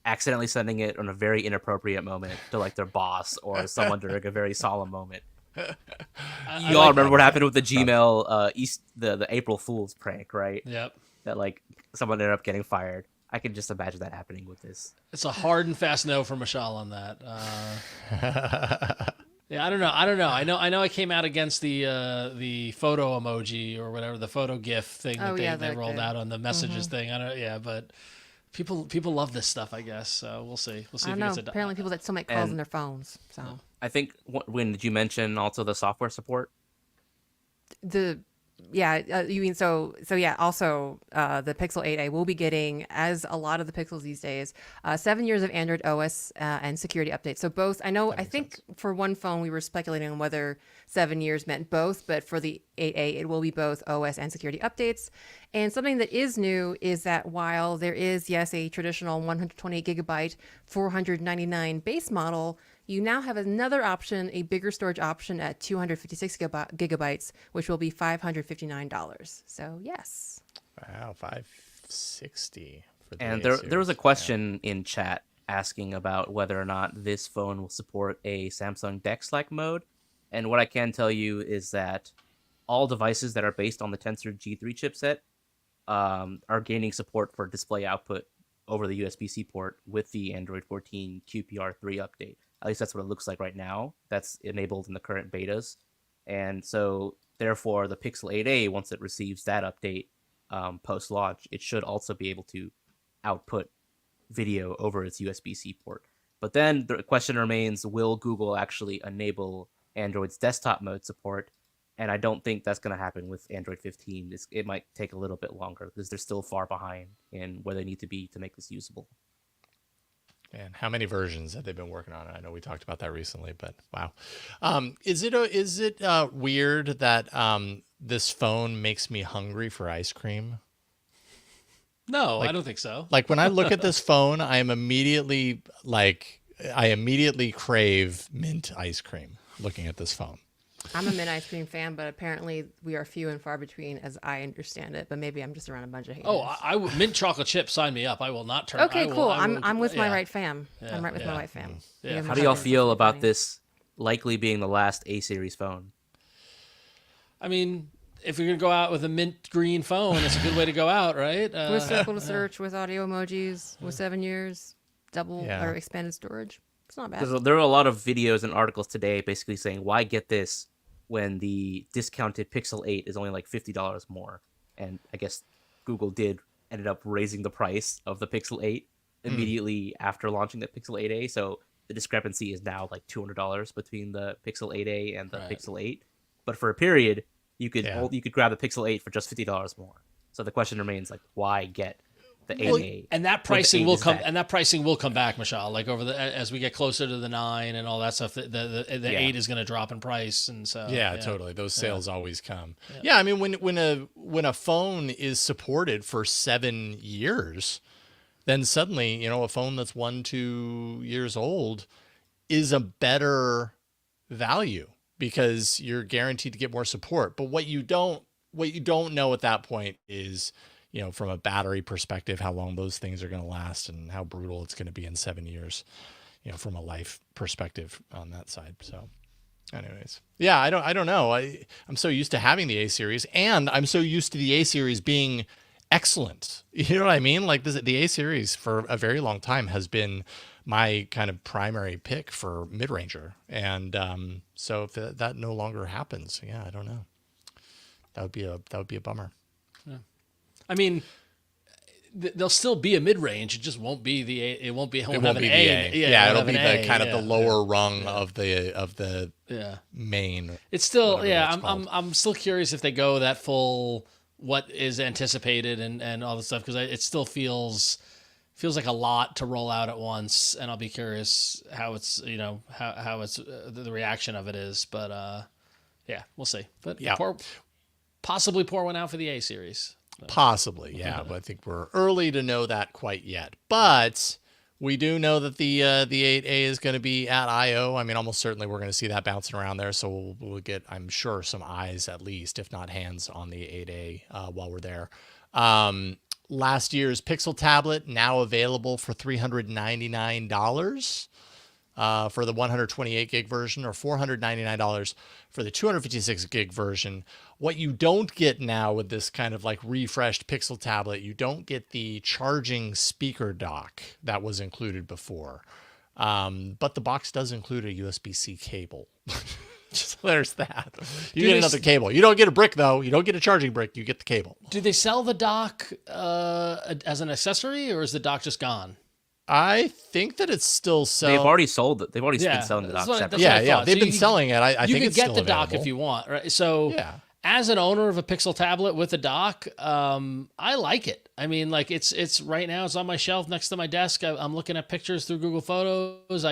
accidentally sending it on a very inappropriate moment to their boss or someone during a very solemn moment. You all remember what happened with the Gmail the April Fool's prank, right? Yep. That someone ended up getting fired. I can just imagine that happening with this. It's a hard and fast no from Michelle on that. Yeah, I don't know. I know. I came out against the photo emoji or whatever, the photo GIF thing that they rolled out on the messages thing. But people love this stuff, I guess. So we'll see. We'll see I if don't it know. gets Apparently, people that still make calls on their phones. So I think when did you mention also the software support? You mean so yeah, also the Pixel 8A will be getting, as a lot of the Pixels these days, 7 years of Android OS and security updates. So both, I think for one phone we were speculating on whether 7 years meant both, but for the 8A it will be both OS and security updates. And something that is new is that while there is, yes, a traditional 128 gigabyte 499 base model, you now have another option, a bigger storage option at 256 gigabytes, which will be $559. So yes. Wow, $560 for the And A there was a series. question in chat asking about whether or not this phone will support a Samsung DeX-like mode. And what I can tell you is that all devices that are based on the Tensor G3 chipset are gaining support for display output over the USB-C port with the Android 14 QPR3 update. At least that's what it looks like right now. That's enabled in the current betas. And so, therefore, the Pixel 8a, once it receives that update post-launch, it should also be able to output video over its USB-C port. But then the question remains, will Google actually enable Android's desktop mode support? And I don't think that's going to happen with Android 15. It might take a little bit longer because they're still far behind in where they need to be to make this usable. Man, how many versions have they been working on it? I know we talked about that recently, but wow. Is it weird that this phone makes me hungry for ice cream? No, I don't think so. Like when I look at this phone, I immediately crave mint ice cream looking at this phone. I'm a mint ice cream fan, but apparently we are few and far between, as I understand it. But maybe I'm just around a bunch of haters. Oh, mint chocolate chip, sign me up. I will not turn. Okay, cool. I'm with my right fam. Yeah, I'm right with my right fam. Yeah. How do y'all feel about this likely being the last A-series phone? I mean, if you're gonna go out with a mint green phone, it's a good way to go out, right? With Circle to Search, with audio emojis, with 7 years, double or expanded storage. It's not bad. Because there are a lot of videos and articles today basically saying, why get this when the discounted Pixel 8 is only like $50 more? And I guess Google ended up raising the price of the Pixel 8 immediately after launching the Pixel 8a. So the discrepancy is now like $200 between the Pixel 8a and the Pixel 8. But for a period, you could grab the Pixel 8 for just $50 more. So the question remains, like, why get the 8a? And that pricing will come. And that pricing will come back, Michelle. Like as we get closer to the 9 and all that stuff, the 8 is going to drop in price, and so totally. Those sales always come. Yeah, I mean when a phone is supported for 7 years, then suddenly a phone that's 1-2 years old is a better value because you're guaranteed to get more support. But what you don't know at that point is, from a battery perspective, how long those things are going to last and how brutal it's going to be in 7 years, from a life perspective on that side. So Anyways, yeah, I don't know. I'm so used to having the A series, and I'm so used to the A series being excellent. You know what I mean? Like the A series for a very long time has been my kind of primary pick for mid-ranger, and so if that no longer happens, yeah, I don't know. That would be a bummer. Yeah. I mean, there'll still be a mid-range. It just won't be the A. It won't be. It won't have an A. Yeah, it'll be the kind of the lower rung of the main. It's still I'm still curious if they go that full what is anticipated and all this stuff, because it still feels like a lot to roll out at once, and I'll be curious how it's how it's the reaction of it is. But yeah, we'll see. But yeah, possibly pour one out for the A series. Possibly, yeah, but I think we're early to know that quite yet. But we do know that the 8A is going to be at I/O. I mean, almost certainly we're going to see that bouncing around there. So we'll get, I'm sure, some eyes at least, if not hands, on the 8A while we're there. Last year's Pixel tablet now available for $399 for the 128 gig version, or $499 for the 256 gig version. What you don't get now with this kind of like refreshed Pixel tablet, you don't get the charging speaker dock that was included before. But the box does include a USB-C cable. So there's that. You get another cable. You don't get a brick, though. You don't get a charging brick. You get the cable. Do they sell the dock as an accessory, or is the dock just gone? I think that it's still selling. They've already sold it. They've already been selling the dock separately. Yeah. They've been selling it. I think it's still available. You could get the dock if you want, right? So as an owner of a Pixel tablet with a dock, I like it. I mean, like it's right now it's on my shelf next to my desk. I'm looking at pictures through Google Photos. I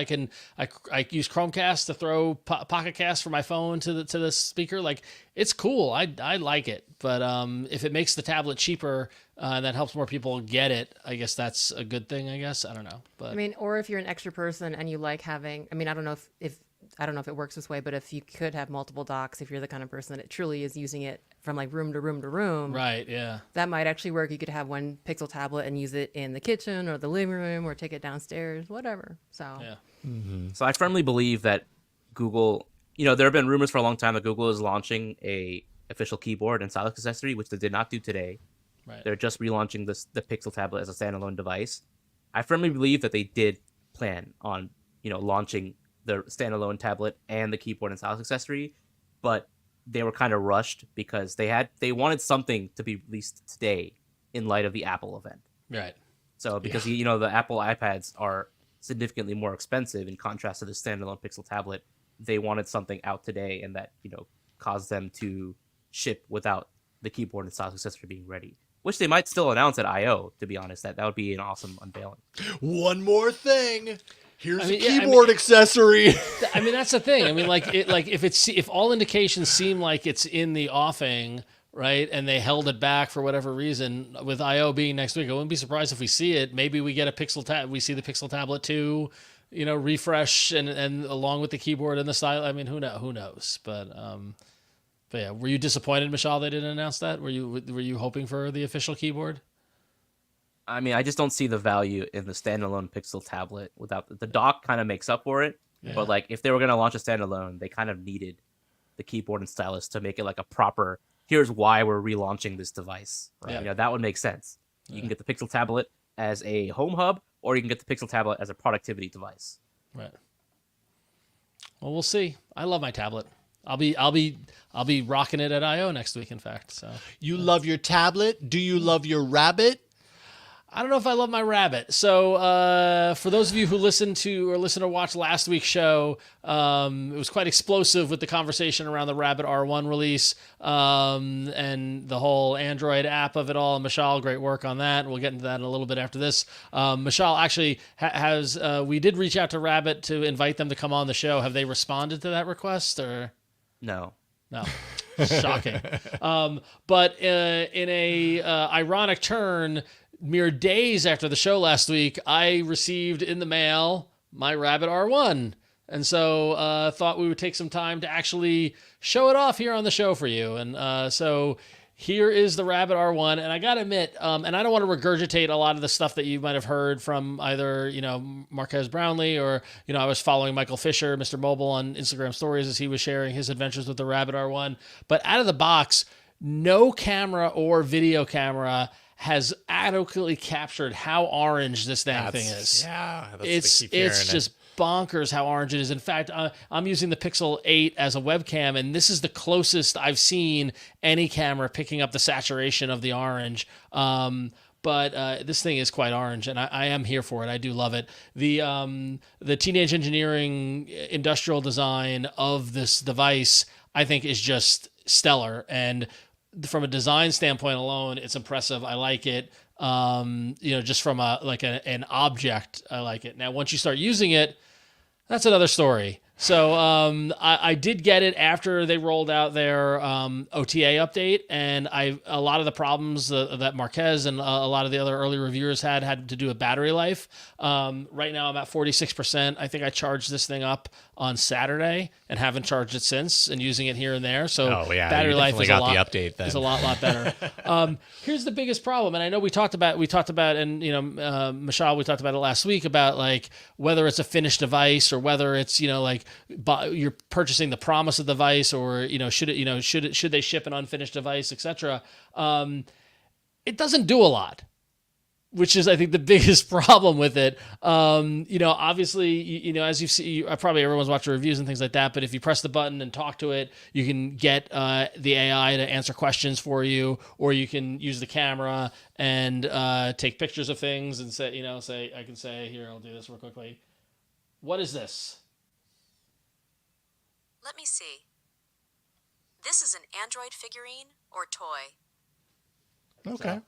use Chromecast to throw Pocket Cast for my phone to the speaker. Like, it's cool. I like it. But if it makes the tablet cheaper, that helps more people get it, I guess that's a good thing, I guess. I don't know. But I mean, or if you're an extra person and you like having, I mean, I don't know if it works this way, but if you could have multiple docks, if you're the kind of person that truly is using it from like room to room to room, right? Yeah, that might actually work. You could have one Pixel tablet and use it in the kitchen or the living room, or take it downstairs, whatever. So yeah. Mm-hmm. So I firmly believe that Google, there have been rumors for a long time that Google is launching a official keyboard and stylus accessory, which they did not do today. Right. They're just relaunching the Pixel tablet as a standalone device. I firmly believe that they did plan on, launching the standalone tablet and the keyboard and stylus accessory, but they were kind of rushed because they wanted something to be released today in light of the Apple event. Right. So because the Apple iPads are significantly more expensive in contrast to the standalone Pixel tablet, they wanted something out today, and that caused them to ship without the keyboard and stylus accessory being ready. Which they might still announce at I/O, to be honest. That would be an awesome unveiling. One more thing. Here's a keyboard accessory. I mean, that's the thing. I mean, if all indications seem like it's in the offing, right, and they held it back for whatever reason, with I/O being next week, I wouldn't be surprised if we see it. Maybe we get a Pixel tab. We see the Pixel tablet 2, refresh and along with the keyboard and the style. I mean, who knows? But yeah, were you disappointed, Michelle, they didn't announce that? Were you hoping for the official keyboard? I mean, I just don't see the value in the standalone Pixel tablet without the dock. Kind of makes up for it. Yeah. But like, if they were going to launch a standalone, they kind of needed the keyboard and stylus to make it like a proper, here's why we're relaunching this device. Right? Yeah. That would make sense. You can get the Pixel tablet as a home hub, or you can get the Pixel tablet as a productivity device. Right. Well, we'll see. I love my tablet. I'll be rocking it at I/O next week, in fact. So you love your tablet? Do you love your rabbit? I don't know if I love my rabbit. So for those of you who listened or watched last week's show, it was quite explosive with the conversation around the Rabbit R1 release and the whole Android app of it all. And Michelle, great work on that. We'll get into that in a little bit after this. Michelle actually we did reach out to Rabbit to invite them to come on the show. Have they responded to that request or? No. Shocking. But in a ironic turn, mere days after the show last week, I received in the mail my Rabbit R1. And so thought we would take some time to actually show it off here on the show for you. And so here is the Rabbit R1, and I gotta admit, and I don't want to regurgitate a lot of the stuff that you might have heard from either, Marquez Brownlee or, I was following Michael Fisher, Mr. Mobile, on Instagram stories as he was sharing his adventures with the Rabbit R1. But out of the box, no camera or video camera has adequately captured how orange this thing is. Yeah, it's just bonkers how orange it is. In fact, I'm using the Pixel 8 as a webcam, and this is the closest I've seen any camera picking up the saturation of the orange. But this thing is quite orange, and I am here for it. I do love it. The teenage engineering industrial design of this device, I think, is just stellar. And from a design standpoint alone, it's impressive. I like it. Just from an object, I like it. Now, once you start using it, that's another story. So I did get it after they rolled out their OTA update, and a lot of the problems that Marquez and a lot of the other early reviewers had to do with battery life. Right now I'm at 46%. I think I charged this thing up on Saturday and haven't charged it since, and using it here and there. So battery life is a lot better. Here's the biggest problem, and I know we talked about, and Michelle, we talked about it last week about like whether it's a finished device or whether it's you're purchasing the promise of the device, or should they ship an unfinished device, etc. It doesn't do a lot, which is, I think, the biggest problem with it. Obviously, as you see, probably everyone's watched reviews and things like that, but if you press the button and talk to it, you can get the AI to answer questions for you, or you can use the camera and take pictures of things and say, I can say, here, I'll do this real quickly. What is this? Let me see. This is an Android figurine or toy. Okay. So,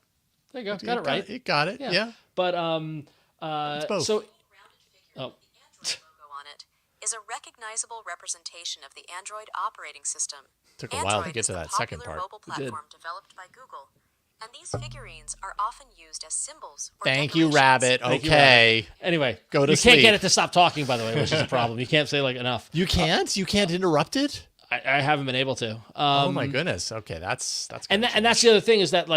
there you go. Got it right. You got it. Yeah. But it's both. So Rounded figure with the Android logo on it is a recognizable representation of the Android operating system. Took a while to get to that second part. Android is the popular mobile platform developed by Google, and these figurines are often used as symbols or Thank you, decorations. Rabbit. Okay. Anyway, Go to you sleep. can't get it to stop talking, by the way, which is a problem. You can't say enough. You can't? You can't interrupt it? I haven't been able to. Oh my goodness. Okay, that's and that's the other thing is that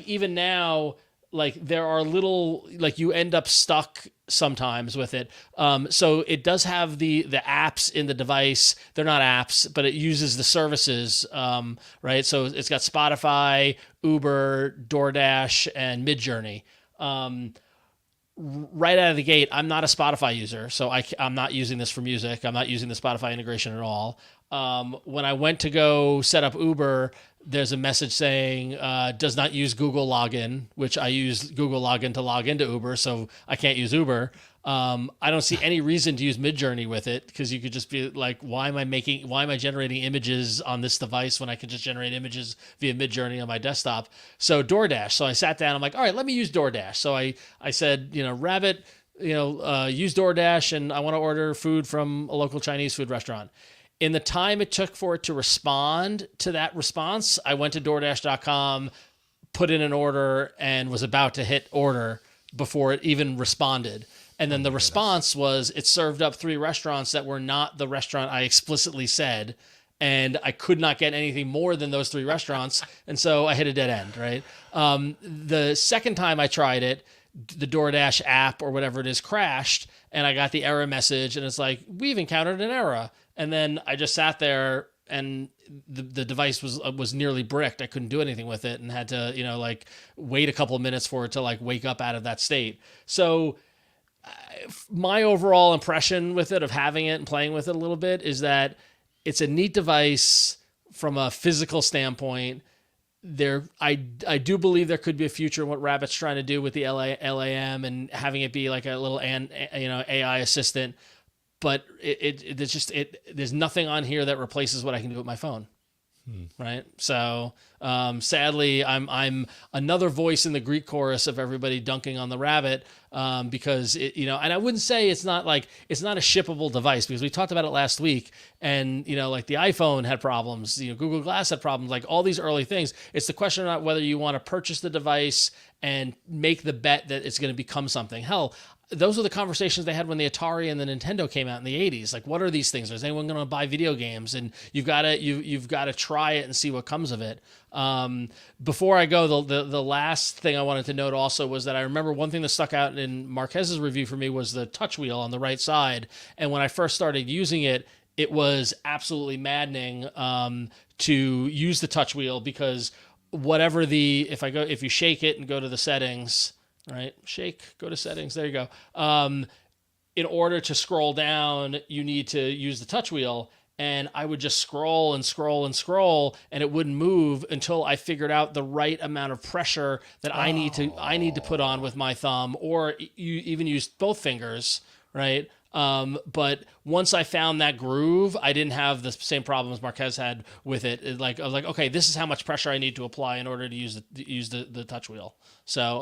even now, there are little, you end up stuck sometimes with it. So it does have the apps in the device. They're not apps, but it uses the services, right? So it's got Spotify, Uber, DoorDash, and Midjourney. Right out of the gate, I'm not a Spotify user, so I'm not using this for music. I'm not using the Spotify integration at all. When I went to go set up Uber, there's a message saying does not use Google login, which I use Google login to log into Uber, so I can't use Uber. I don't see any reason to use Midjourney with it, because you could just be like, why am I generating images on this device when I can just generate images via Midjourney on my desktop? So DoorDash. So I sat down. I'm like, all right, let me use DoorDash. So I said, Rabbit, use DoorDash, and I want to order food from a local Chinese food restaurant. In the time it took for it to respond to that response, I went to DoorDash.com, put in an order, and was about to hit order before it even responded. And then the response was it served up 3 restaurants that were not the restaurant I explicitly said, and I could not get anything more than those 3 restaurants, and so I hit a dead end, right? The second time I tried it, the DoorDash app or whatever it is crashed, and I got the error message, and it's like, we've encountered an error. And then I just sat there, and the device was nearly bricked. I couldn't do anything with it, and had to wait a couple of minutes for it to wake up out of that state. So my overall impression with it, of having it and playing with it a little bit, is that it's a neat device from a physical standpoint. I do believe there could be a future in what Rabbit's trying to do with the LAM and having it be like a little AI assistant. But there's nothing on here that replaces what I can do with my phone. Right. So sadly, I'm another voice in the Greek chorus of everybody dunking on the Rabbit, because and I wouldn't say it's not a shippable device, because we talked about it last week, and the iPhone had problems, Google Glass had problems, all these early things. It's the question about whether you want to purchase the device and make the bet that it's going to become something. Hell, those are the conversations they had when the Atari and the Nintendo came out in the 80s. Like, what are these things? Is anyone going to buy video games? And you've got to try it and see what comes of it. Before I go, the last thing I wanted to note also was that I remember one thing that stuck out in Marquez's review for me was the touch wheel on the right side. And when I first started using it, it was absolutely maddening to use the touch wheel, because if you shake it and go to the settings, right? Shake, go to settings. There you go. In order to scroll down, you need to use the touch wheel. And I would just scroll and scroll and scroll, and it wouldn't move until I figured out the right amount of pressure that I need to put on with my thumb, or you even use both fingers, right? But once I found that groove, I didn't have the same problems Marquez had with it. I was like, okay, this is how much pressure I need to apply in order to use the touch wheel. So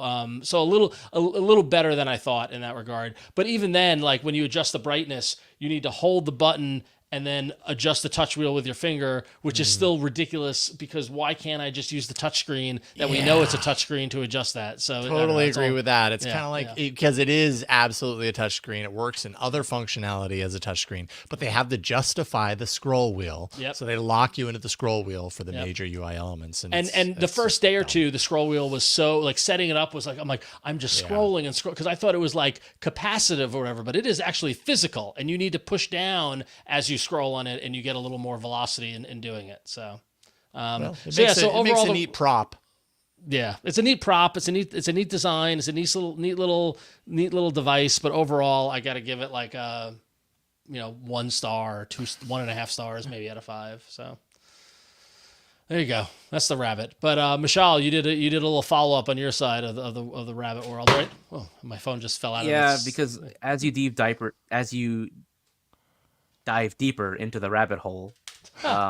a little better than I thought in that regard. But even then, like when you adjust the brightness, you need to hold the button and then adjust the touch wheel with your finger, which is still ridiculous, because why can't I just use the touch screen that we know it's a touch screen to adjust that? So totally agree with that. It's kind of like, because it is absolutely a touch screen. It works in other functionality as a touch screen, but they have to justify the scroll wheel. Yep. So they lock you into the scroll wheel for the major UI elements. And the first day or two, the scroll wheel was so, like, setting it up was like, I'm just scrolling and scroll, because I thought it was like capacitive or whatever, but it is actually physical, and you need to push down as you scroll on it, and you get a little more velocity in doing it. So, it makes a neat prop. Yeah, it's a neat prop. It's a neat design. It's a neat little device. But overall, I got to give it like 1 star or 1.5 stars, maybe out of 5. So there you go. That's the rabbit. But Michelle, you did a little follow up on your side of the rabbit world, right? Oh, my phone just fell out of it. Yeah, because as you dive deeper into the rabbit hole,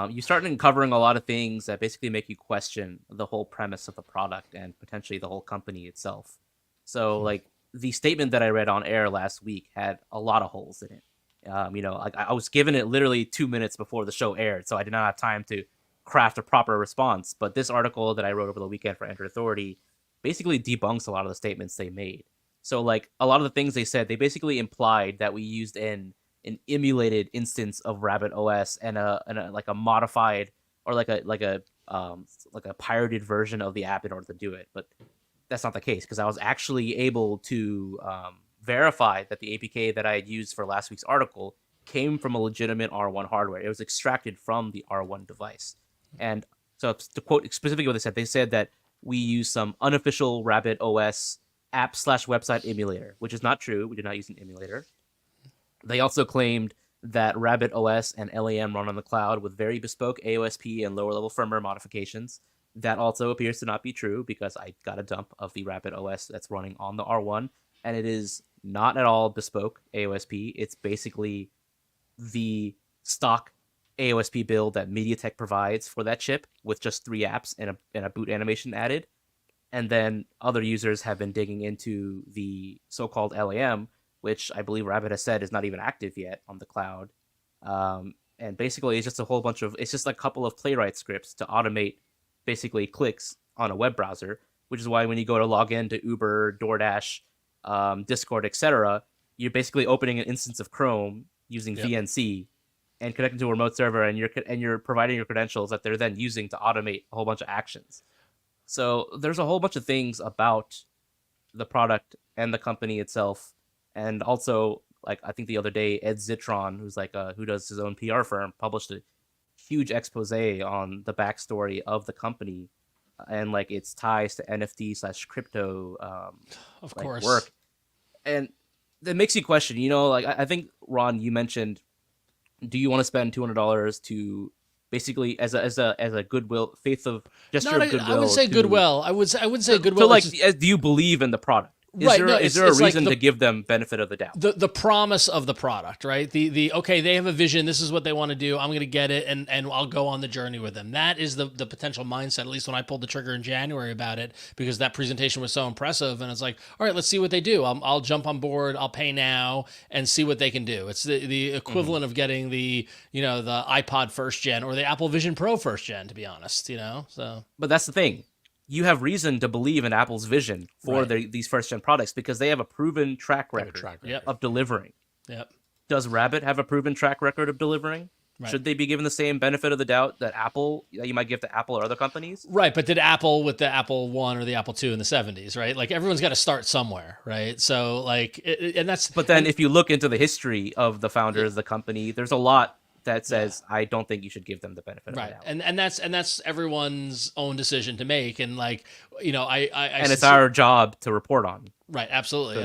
you start uncovering a lot of things that basically make you question the whole premise of the product and potentially the whole company itself. So, like, the statement that I read on air last week had a lot of holes in it. I was given it literally 2 minutes before the show aired, so I did not have time to craft a proper response. But this article that I wrote over the weekend for Android Authority basically debunks a lot of the statements they made. So, like, a lot of the things they said, they basically implied that we used an emulated instance of Rabbit OS and a modified, or like a pirated version of the app in order to do it. But that's not the case, because I was actually able to verify that the APK that I had used for last week's article came from a legitimate R1 hardware. It was extracted from the R1 device. And so, to quote specifically what they said that we use some unofficial Rabbit OS app/website emulator, which is not true. We did not use an emulator. They also claimed that Rabbit OS and LAM run on the cloud with very bespoke AOSP and lower-level firmware modifications. That also appears to not be true, because I got a dump of the Rabbit OS that's running on the R1, and it is not at all bespoke AOSP. It's basically the stock AOSP build that MediaTek provides for that chip, with just 3 apps and a boot animation added. And then other users have been digging into the so-called LAM, which I believe Rabbit has said is not even active yet on the cloud. And basically, it's just it's just a couple of playwright scripts to automate basically clicks on a web browser, which is why when you go to log in to Uber, DoorDash, Discord, etc., you're basically opening an instance of Chrome using VNC and connecting to a remote server, and you're providing your credentials that they're then using to automate a whole bunch of actions. So there's a whole bunch of things about the product and the company itself. And also, like, I think the other day, Ed Zitron, who's like who does his own PR firm, published a huge expose on the backstory of the company and like its ties to NFT/crypto of course work. And that makes you question, like, I think, Ron, you mentioned, do you want to spend $200 to basically as a goodwill, gesture of goodwill? I would say goodwill. I would say goodwill. So, like, do you believe in the product? Is there a reason to give them benefit of the doubt? The promise of the product, right? Okay, they have a vision. This is what they want to do. I'm going to get it, and I'll go on the journey with them. That is the potential mindset, at least when I pulled the trigger in January about it, because that presentation was so impressive. And it's like, all right, let's see what they do. I'll jump on board. I'll pay now and see what they can do. It's the equivalent of getting the iPod first gen or the Apple Vision Pro first gen, to be honest. So, but that's the thing. you have reason to believe in Apple's vision for these first-gen products because they have a proven track record of delivering. Yep. Does Rabbit have a proven track record of delivering? Right. Should they be given the same benefit of the doubt that you might give to Apple or other companies? Right, but did Apple with the Apple One or the Apple II in the 70s, right? Like everyone's got to start somewhere, right? So like, and that's. But then if you look into the history of the founders of the company, there's a lot that says I don't think you should give them the benefit of the doubt. And that's everyone's own decision to make, and like and it's our job to report on. Right, absolutely,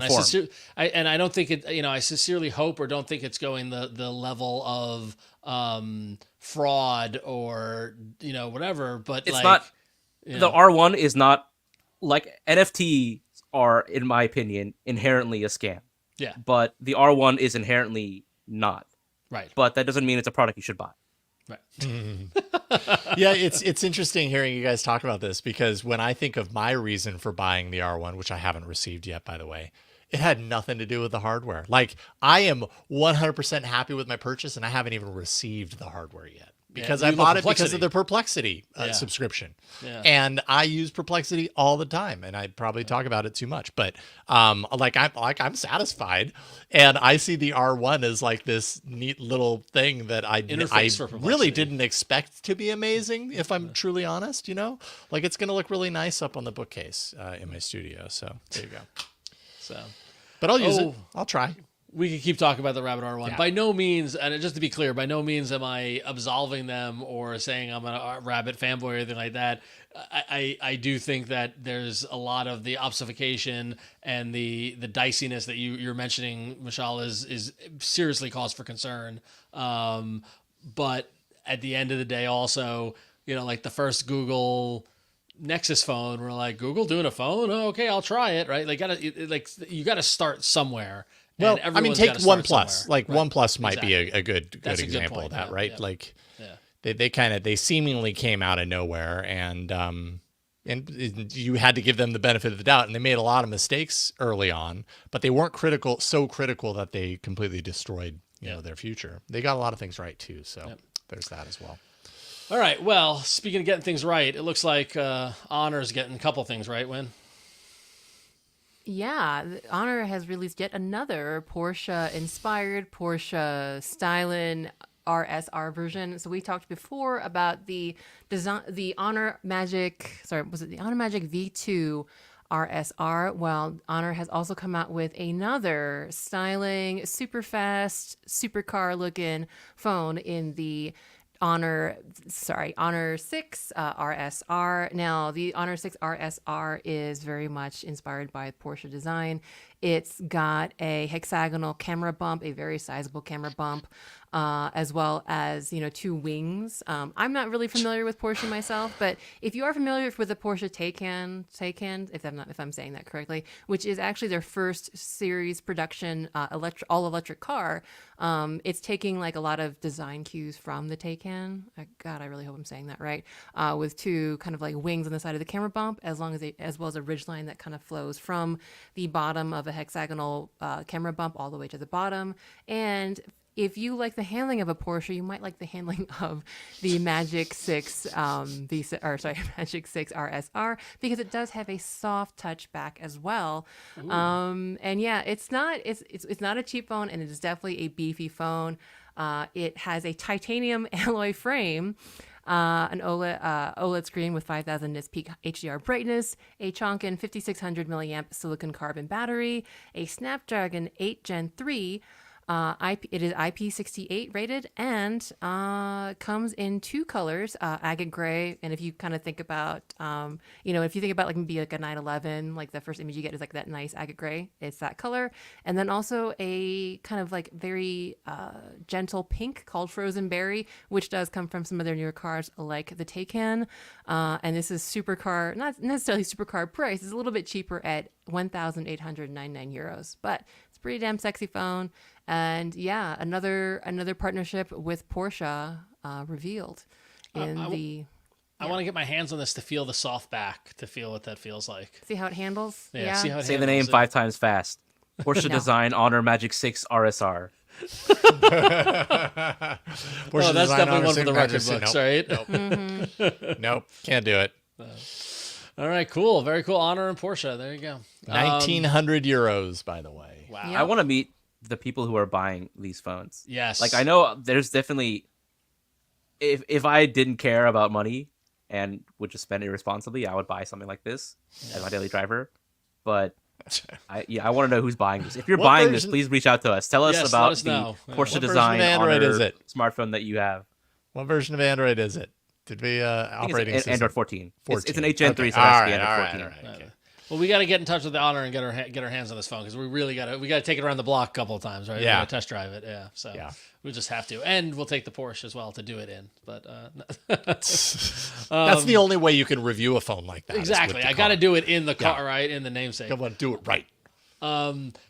and I don't think it. I sincerely hope or don't think it's going the level of fraud or whatever. But it's not. The R1 is not like NFTs are, in my opinion, inherently a scam. Yeah, but the R1 is inherently not. Right. But that doesn't mean it's a product you should buy. Right. Yeah, it's interesting hearing you guys talk about this because when I think of my reason for buying the R1, which I haven't received yet, by the way, it had nothing to do with the hardware. Like, I am 100% happy with my purchase, and I haven't even received the hardware yet. Because I bought it because of the Perplexity subscription. Yeah. And I use Perplexity all the time, and I probably talk about it too much. But I'm satisfied, and I see the R1 as like this neat little thing that I really didn't expect to be amazing, if I'm truly honest, Like, it's going to look really nice up on the bookcase in my studio. So there you go. But I'll use it. I'll try. We could keep talking about the Rabbit R1. Yeah. By no means, and just to be clear, by no means am I absolving them or saying I'm a Rabbit fanboy or anything like that. I do think that there's a lot of the obfuscation and the diciness that you're mentioning, Michelle, is seriously cause for concern. But at the end of the day, also, like the first Google Nexus phone, we're like, Google doing a phone? Oh, okay, I'll try it. Right? You got to start somewhere. Well, I mean, take OnePlus. Like OnePlus might be a good example of that, right? Like, they seemingly came out of nowhere, and you had to give them the benefit of the doubt, and they made a lot of mistakes early on, but they weren't so critical that they completely destroyed their future. They got a lot of things right too, so there's that as well. All right. Well, speaking of getting things right, it looks like Honor's getting a couple things right. Win. Yeah, Honor has released yet another Porsche-inspired, Porsche styling RSR version. So we talked before about the design, the Honor Magic V2 RSR? Well, Honor has also come out with another styling, super fast, supercar looking phone in the Honor 6 RSR. Now, the Honor 6 RSR is very much inspired by Porsche design. It's got a hexagonal camera bump, a very sizable camera bump, as well as, two wings. I'm not really familiar with Porsche myself, but if you are familiar with the Porsche Taycan, if I'm saying that correctly, which is actually their first series production all electric car, it's taking like a lot of design cues from the Taycan. God, I really hope I'm saying that right. With two kind of like wings on the side of the camera bump, as well as a ridgeline that kind of flows from the bottom of a hexagonal camera bump all the way to the bottom. And if you like the handling of a Porsche, you might like the handling of the Magic 6 Magic 6 RSR, because it does have a soft touch back as well. And yeah, it's not a cheap phone, and it is definitely a beefy phone. It has a titanium alloy frame, an OLED screen with 5,000 nits peak HDR brightness, a Chonkin 5600 milliamp silicon carbon battery, a Snapdragon 8 Gen 3. It is IP68 rated, and comes in two colors, agate gray. And if you kind of think about, if you think about like maybe like a 911, like the first image you get is like that nice agate gray. It's that color. And then also a kind of like very gentle pink called Frozen Berry, which does come from some of their newer cars like the Taycan. And this is supercar, not necessarily supercar price. It's a little bit cheaper at 1,899 euros, but it's a pretty damn sexy phone. And yeah, another partnership with Porsche revealed in I want to get my hands on this to feel the soft back, to feel what that feels like. See how it handles? Yeah. See how it Say handles. the name 5 times fast. Porsche design Honor Magic 6 RSR. Well, that's definitely one for the record books, right? Nope. Nope, can't do it. All right, cool. Very cool. Honor and Porsche. There you go. 1,900 euros, by the way. Wow. Yeah. I want to meet the people who are buying these phones. Yes. Like I know there's definitely, if I didn't care about money and would just spend it irresponsibly, I would buy something like this as my daily driver. But I want to know who's buying this. If you're What buying this, version- please reach out to us. Tell us Yes, about let us the know. Yeah. Porsche What version of design Android Honor is it? smartphone that you have. What version of Android is it? Did we I think operating it's system? Android 14. It's an 14. 8 Gen 3, Okay. so it has to All be right, Android all right, 14. all right, okay. Well, we got to get in touch with the Honor and get our hands on this phone because we really got to take it around the block a couple of times, right? We Yeah. gotta test drive it. Yeah. So Yeah. we just have to, and we'll take the Porsche as well to do it in. But That's the only way you can review a phone like that. is with exactly, the I got to car. do it in the car, Yeah. right? In the namesake. You want to do it right.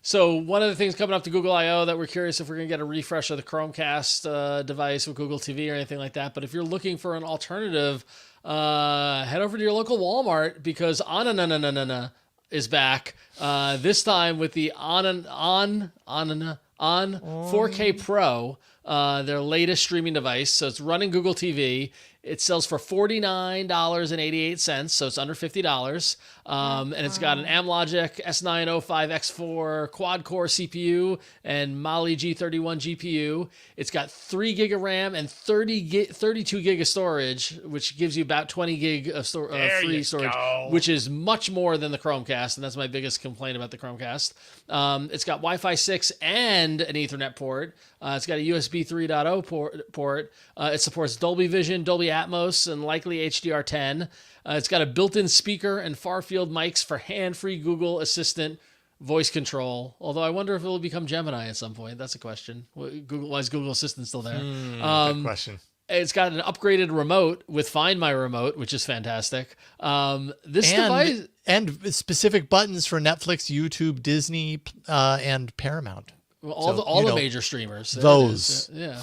So one of the things coming up to Google I/O that we're curious if we're going to get a refresh of the Chromecast device with Google TV or anything like that. But if you're looking for an alternative, head over to your local Walmart because Ananana is back. This time with the on 4K Pro, their latest streaming device. So it's running Google TV. It sells for $49.88, so it's under $50. And it's got an Amlogic S905X4 quad-core CPU and Mali G31 GPU. It's got 3 gig of RAM and 32 gig of storage, which gives you about 20 gig of free storage, which is much more than the Chromecast, and that's my biggest complaint about the Chromecast. It's got Wi-Fi 6 and an Ethernet port. It's got a USB 3.0 port. It supports Dolby Vision, Dolby Atmos, and likely HDR10. It's got a built-in speaker and far-field mics for hand-free Google Assistant voice control. Although I wonder if it will become Gemini at some point. That's a question. Why is Google Assistant still there? Good question. It's got an upgraded remote with Find My Remote, which is fantastic. This device... And specific buttons for Netflix, YouTube, Disney, and Paramount. Well, all the major streamers. There it Those. is. Yeah.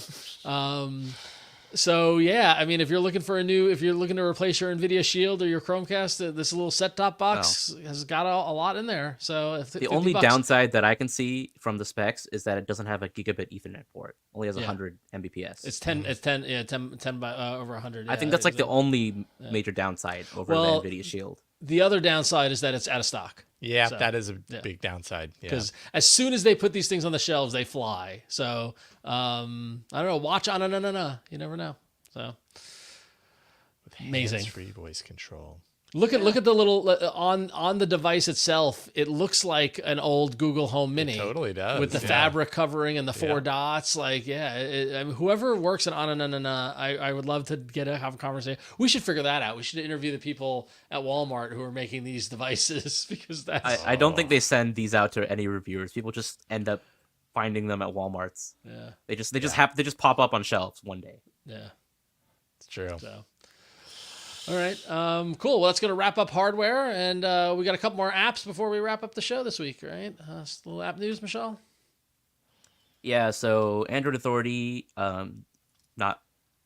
So yeah, I mean, if you're looking to replace your NVIDIA Shield or your Chromecast, this little set-top box has got a lot in there. So if The only downside that I can see from the specs is that it doesn't have a gigabit Ethernet port. Only has 100 Mbps. It's 10 by over 100. I think that's like the only major downside over the NVIDIA Shield. The other downside is that it's out of stock. Yeah, So, that is a big downside. Because as soon as they put these things on the shelves, they fly. So I don't know. Watch on You never know. So amazing. Free voice control. Look at the little on the device itself. It looks like an old Google Home Mini. It totally does. With the fabric covering and the 4 dots. Like, I mean, whoever works at I would love to have a conversation. We should figure that out. We should interview the people at Walmart who are making these devices because that's. I don't think they send these out to any reviewers. People just end up finding them at Walmart's. Yeah. They just pop up on shelves one day. Yeah. It's true. So. All right. Cool. Well, that's going to wrap up hardware. And we got a couple more apps before we wrap up the show this week, right? Just a little app news, Michelle? Yeah, so Android Authority, I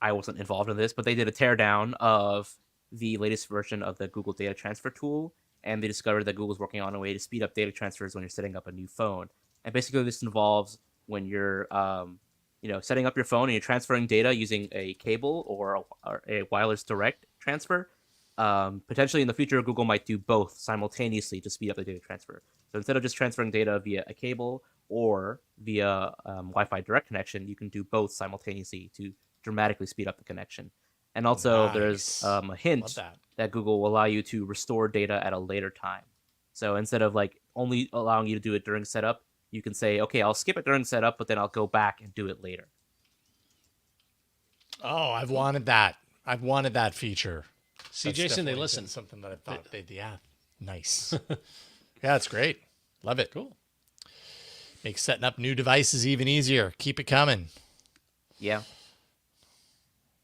wasn't involved in this, but they did a teardown of the latest version of the Google Data Transfer tool, and they discovered that Google's working on a way to speed up data transfers when you're setting up a new phone. And basically this involves when you're setting up your phone and you're transferring data using a cable or a wireless direct transfer. Potentially in the future, Google might do both simultaneously to speed up the data transfer. So instead of just transferring data via a cable or via Wi-Fi direct connection, you can do both simultaneously to dramatically speed up the connection. And also there's a hint that Google will allow you to restore data at a later time. So instead of like only allowing you to do it during setup, you can say, okay, I'll skip it during setup, but then I'll go back and do it later. Oh, I've wanted that. I've wanted that feature. See, That's Jason, they definitely listen. been something that I thought they'd nice. Yeah, it's great. Love it. Cool. Makes setting up new devices even easier. Keep it coming. Yeah.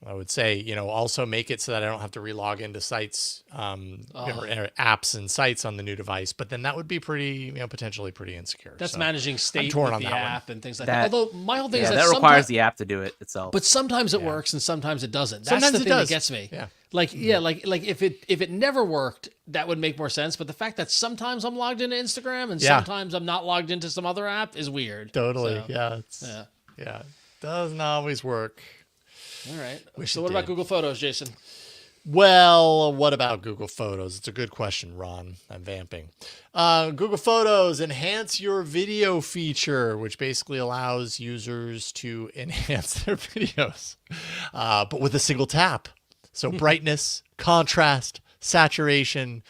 I would say, also make it so that I don't have to relog into sites or apps and sites on the new device. But then that would be pretty, potentially pretty insecure. That's So managing state torn with on the that one. app and things like that. Although my whole thing is that requires the app to do it itself. But sometimes it works and sometimes it doesn't. That's Sometimes the it thing does. that gets me. Yeah. Like if it never worked, that would make more sense. But the fact that sometimes I'm logged into Instagram and sometimes I'm not logged into some other app is weird. Totally. So, Yeah. Doesn't always work. All right. Wish So it what about did. Google Photos, Jason? Well, what about Google Photos? It's a good question, Ron. I'm vamping. Google Photos enhance your video feature, which basically allows users to enhance their videos, but with a single tap. So brightness, contrast, saturation,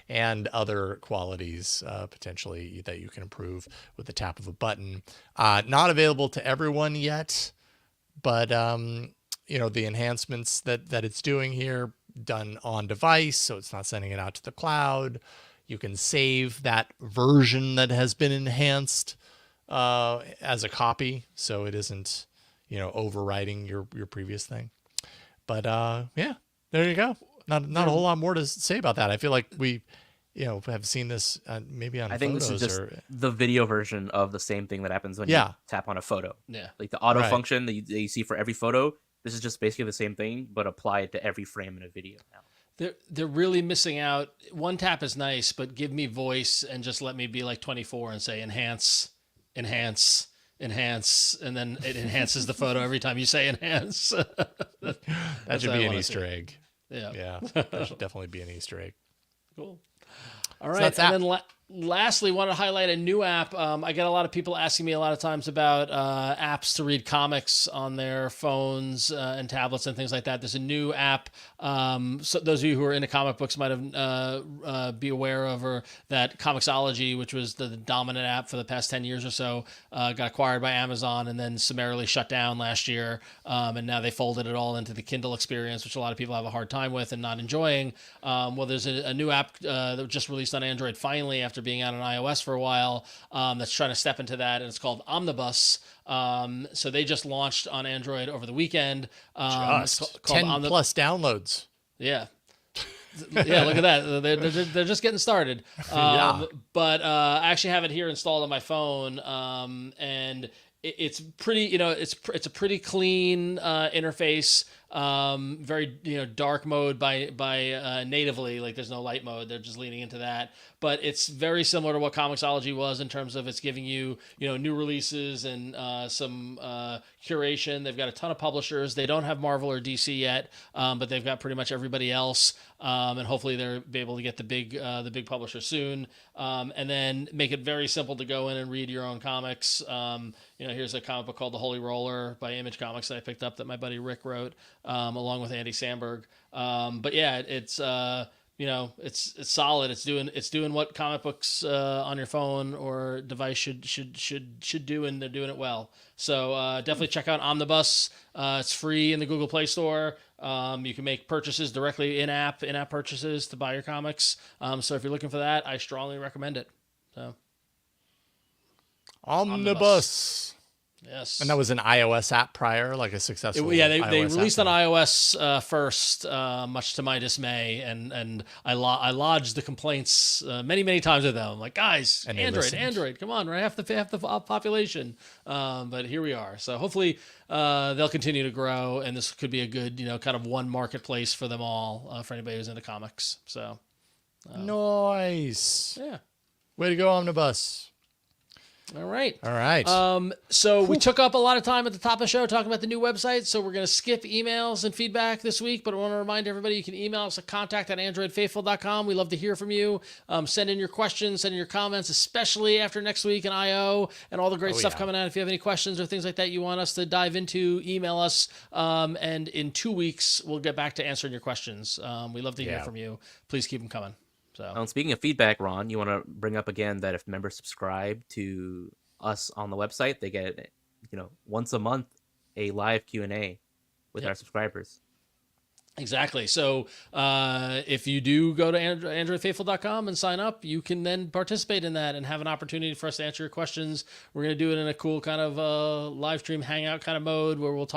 and other qualities potentially that you can improve with the tap of a button. Not available to everyone yet, but the enhancements that it's doing here, done on device, so it's not sending it out to the cloud. You can save that version that has been enhanced as a copy, so it isn't overwriting your previous thing. But yeah, there you go. Not a whole lot more to say about that. I feel like we have seen this maybe on I think photos. this is just the video version of the same thing that happens when you tap on a photo. Yeah, like the auto function that you see for every photo. This is just basically the same thing, but applied to every frame in a video now. They're really missing out. One tap is nice, but give me voice and just let me be like 24 and say enhance, enhance, enhance, and then it enhances the photo every time you say enhance. That should be an Easter egg. Yeah, that should definitely be an Easter egg. Cool. All right, so and then lastly, want to highlight a new app. I get a lot of people asking me a lot of times about apps to read comics on their phones and tablets and things like that. There's a new app. So those of you who are into comic books might have be aware of, or that Comixology, which was the dominant app for the past 10 years or so, got acquired by Amazon and then summarily shut down last year. And now they folded it all into the Kindle experience, which a lot of people have a hard time with and not enjoying. Well, there's a new app that just released on Android finally after being out on iOS for a while, that's trying to step into that, and it's called Omnibus. So they just launched on Android over the weekend. Just 10 plus downloads. Yeah. Yeah, look at that. They're just getting started. But I actually have it here installed on my phone, and it's pretty, it's a pretty clean interface. Very dark mode by natively, like there's no light mode. They're just leaning into that, but it's very similar to what Comixology was in terms of it's giving you new releases and some curation. They've got a ton of publishers. They don't have Marvel or DC yet, but they've got pretty much everybody else, and hopefully they'll be able to get the big publisher soon, and then make it very simple to go in and read your own comics. Here's a comic book called The Holy Roller by Image Comics that I picked up that my buddy Rick wrote, along with Andy Samberg. But yeah, it's solid. It's doing what comic books on your phone or device should do, and they're doing it well. So definitely check out Omnibus. It's free in the Google Play Store. You can make purchases directly in-app purchases to buy your comics. So if you're looking for that, I strongly recommend it. So Omnibus. Yes. And that was an iOS app prior, like a successful they iOS released app. on iOS first, much to my dismay, and I lodged the complaints many times with them. I'm like, guys, And Android, come on, right? Half the population. But here we are. So hopefully they'll continue to grow, and this could be a good, kind of one marketplace for them all, for anybody who's into comics. So nice. Yeah. Way to go, Omnibus. All right. So we took up a lot of time at the top of the show talking about the new website, so we're going to skip emails and feedback this week, but I want to remind everybody you can email us at contact@androidfaithful.com. We love to hear from you. Send in your questions, send in your comments, especially after next week in I.O. and all the great stuff coming out. If you have any questions or things like that you want us to dive into, email us, and in 2 weeks, we'll get back to answering your questions. We love to hear from you. Please keep them coming. So. Speaking of feedback, Ron, you want to bring up again that if members subscribe to us on the website, they get, once a month, a live Q&A with our subscribers. Exactly. So if you do go to androidfaithful.com and sign up, you can then participate in that and have an opportunity for us to answer your questions. We're going to do it in a cool kind of live stream hangout kind of mode where we'll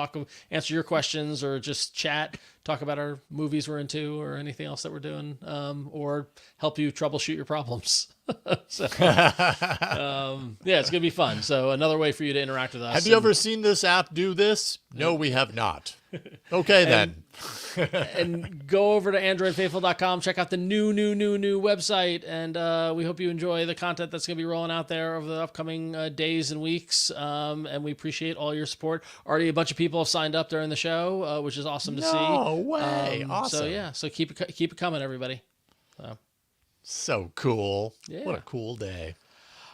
answer your questions or just chat, talk about our movies we're into or anything else that we're doing, or help you troubleshoot your problems. So, it's going to be fun. So another way for you to interact with us. Have you ever seen this app do this? No, we have not. Okay, then. And go over to AndroidFaithful.com. Check out the new website, and we hope you enjoy the content that's going to be rolling out there over the upcoming days and weeks. And we appreciate all your support. Already a bunch of people have signed up during the show, which is awesome to see. No way! Awesome. So keep it coming, everybody. So cool. Yeah. What a cool day.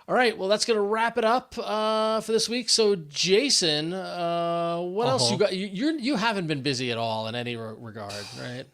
All right, well, that's going to wrap it up for this week. So, Jason, what else you got? You haven't been busy at all in any regard, right?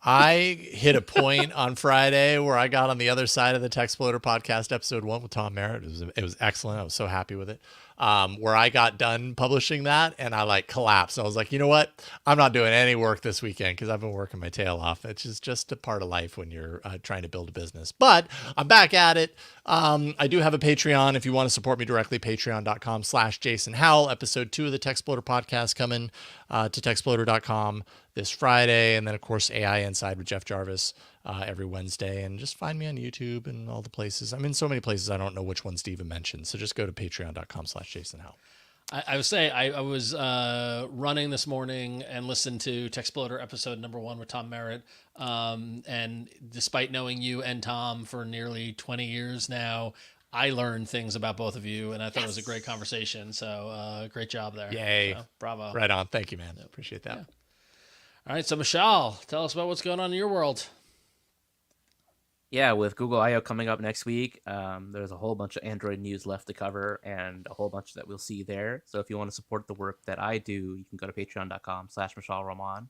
I hit a point on Friday where I got on the other side of the Tech Exploder podcast, episode 1 with Tom Merritt. It was excellent. I was so happy with it. Where I got done publishing that and I collapsed. I was like, you know what? I'm not doing any work this weekend because I've been working my tail off. It's just a part of life when you're trying to build a business. But I'm back at it. I do have a Patreon. If you want to support me directly, patreon.com/Jason Howell. Episode 2 of the Tech Exploder podcast coming to techexploder.com this Friday. And then, of course, AI Inside with Jeff Jarvis every Wednesday. And just find me on YouTube and all the places. I'm in so many places I don't know which one Steven mentioned. So just go to patreon.com/Jason Howell. I would say I was running this morning and listened to Tech Exploder episode number 1 with Tom Merritt. And despite knowing you and Tom for nearly 20 years now, I learned things about both of you, and I thought it was a great conversation. So great job there. Yay. So, bravo. Right on. Thank you, man. Appreciate that. Yeah. All right, so Michelle, tell us about what's going on in your world. Yeah, with Google I/O coming up next week, there's a whole bunch of Android news left to cover and a whole bunch that we'll see there. So if you want to support the work that I do, you can go to patreon.com/MichelleRoman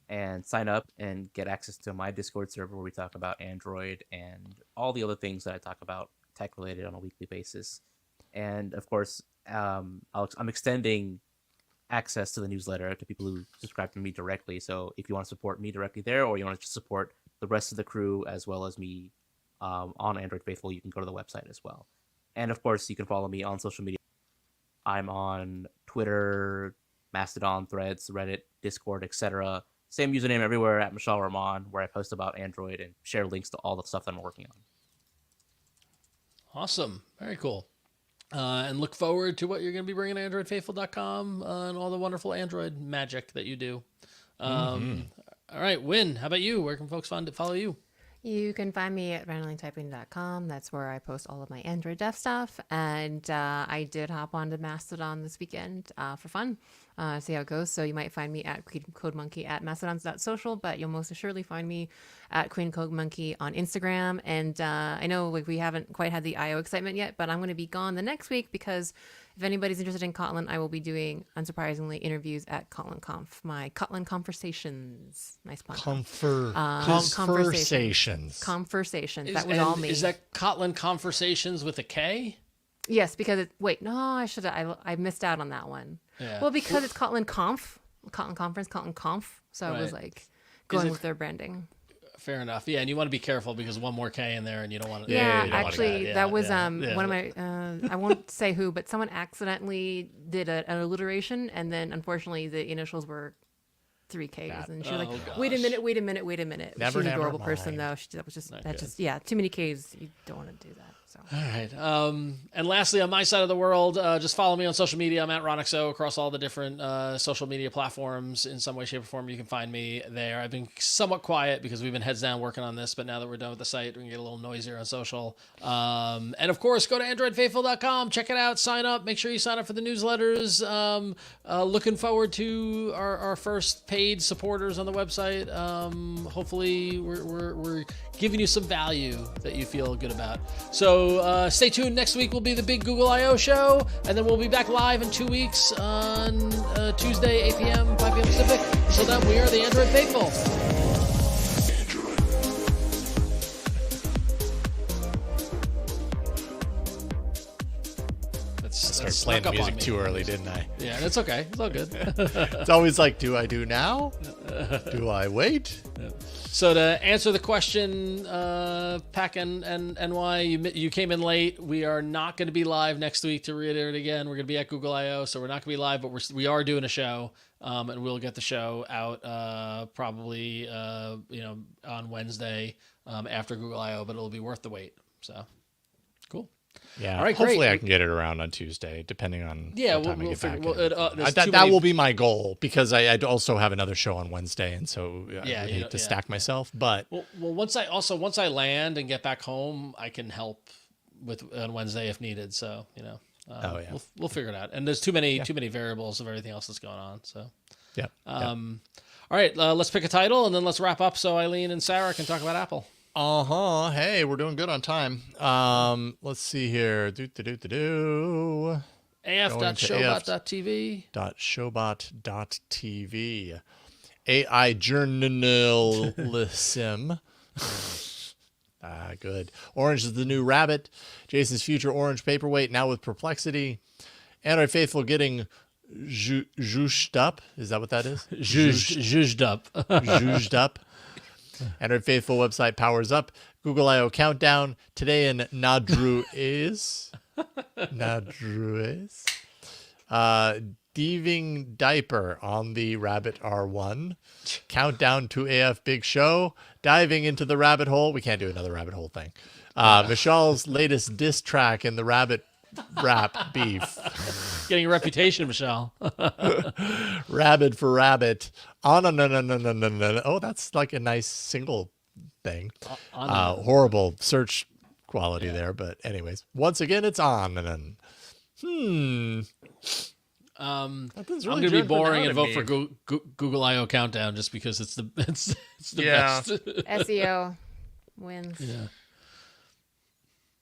and sign up and get access to my Discord server where we talk about Android and all the other things that I talk about tech related on a weekly basis. And of course, I'm extending access to the newsletter to people who subscribe to me directly. So if you want to support me directly there, or you want to just support the rest of the crew as well as me on Android Faithful, you can go to the website as well. And of course, you can follow me on social media. I'm on Twitter, Mastodon, Threads, Reddit, Discord, etc. Same username everywhere at Michelle Roman, where I post about Android and share links to all the stuff that I'm working on. Awesome. Very cool. And look forward to what you're going to be bringing to AndroidFaithful.com and all the wonderful Android magic that you do. All right, Win, how about you? Where can folks follow you? You can find me at randomlytyping.com. That's where I post all of my Android dev stuff. And I did hop onto Mastodon this weekend for fun, see how it goes. So you might find me at Queen Code Monkey at mastodons.social, but you'll most assuredly find me at Queen Code Monkey on Instagram. And I know we haven't quite had the I/O excitement yet, but I'm going to be gone the next week because if anybody's interested in Kotlin, I will be doing, unsurprisingly, interviews at Kotlin Conf, my Kotlin Conversations. Nice pun. Conversations. Conversations. That was all me. Is that Kotlin Conversations with a K? Yes, because I missed out on that one. Yeah. Well, because it's Kotlin Conf, Kotlin Conference, Kotlin Conf. So I was going with their branding. Fair enough. Yeah, and you want to be careful because one more K in there and you don't want to. Yeah, actually, that was one of my, I won't say who, but someone accidentally did an alliteration, and then unfortunately the initials were 3 Ks. And she was like, wait a minute. Never, She's an never adorable mind. person, though. Too many Ks. You don't want to do that. So. All right. And lastly, on my side of the world, just follow me on social media. I'm at RonXO across all the different social media platforms in some way, shape, or form. You can find me there. I've been somewhat quiet because we've been heads down working on this, but now that we're done with the site, we can get a little noisier on social. And of course, go to AndroidFaithful.com. Check it out. Sign up. Make sure you sign up for the newsletters. Looking forward to our first paid supporters on the website. Hopefully, we're giving you some value that you feel good about. So stay tuned. Next week will be the big Google I/O show, and then we'll be back live in 2 weeks on Tuesday, 8 p.m., 5 p.m. Pacific. Until then, we are the Android Faithful. I started playing the music too early, didn't I? Yeah, that's okay. It's all good. It's always like, do I do now? Do I wait? So to answer the question, Pack and NY, you came in late. We are not going to be live next week. To reiterate again, we're going to be at Google I/O, so we're not going to be live, but we are doing a show, and we'll get the show out probably on Wednesday after Google I/O, but it'll be worth the wait. So cool. Yeah. All right, Hopefully great. I can get it around on Tuesday, depending on Yeah, what time I we'll get figure. back. Well, in. there's that too that many- will be my goal because I also have another show on Wednesday, and so I Yeah, would you hate know, to yeah, stack myself. But Well, once I land and get back home, I can help with on Wednesday if needed. So Oh, yeah. we'll figure it out. And there's too many variables of everything else that's going on. So yeah. all right, let's pick a title and then let's wrap up so Eileen and Sarah can talk about Apple. Hey, we're doing good on time. Let's see here. Do. af.showbot.tv. .showbot.tv. AI journalism. Good. Orange is the new rabbit. Jason's future orange paperweight, now with perplexity. Android faithful getting zhuzhed up. Is that what that is? Zhuzhed up. Zhuzhed up. Android faithful website powers up. Google I/O countdown. Today in Nadru is. Thieving diaper on the Rabbit R1. Countdown to AF Big Show. Diving into the rabbit hole. We can't do another rabbit hole thing. Michelle's latest diss track in the rabbit rap beef. Getting a reputation, Michelle. Rabbit for rabbit. Oh, no. Oh, that's like a nice single thing. Horrible search quality there. But anyways, once again, it's on. I'm gonna be boring and vote for Google I/O countdown just because it's the best. SEO wins.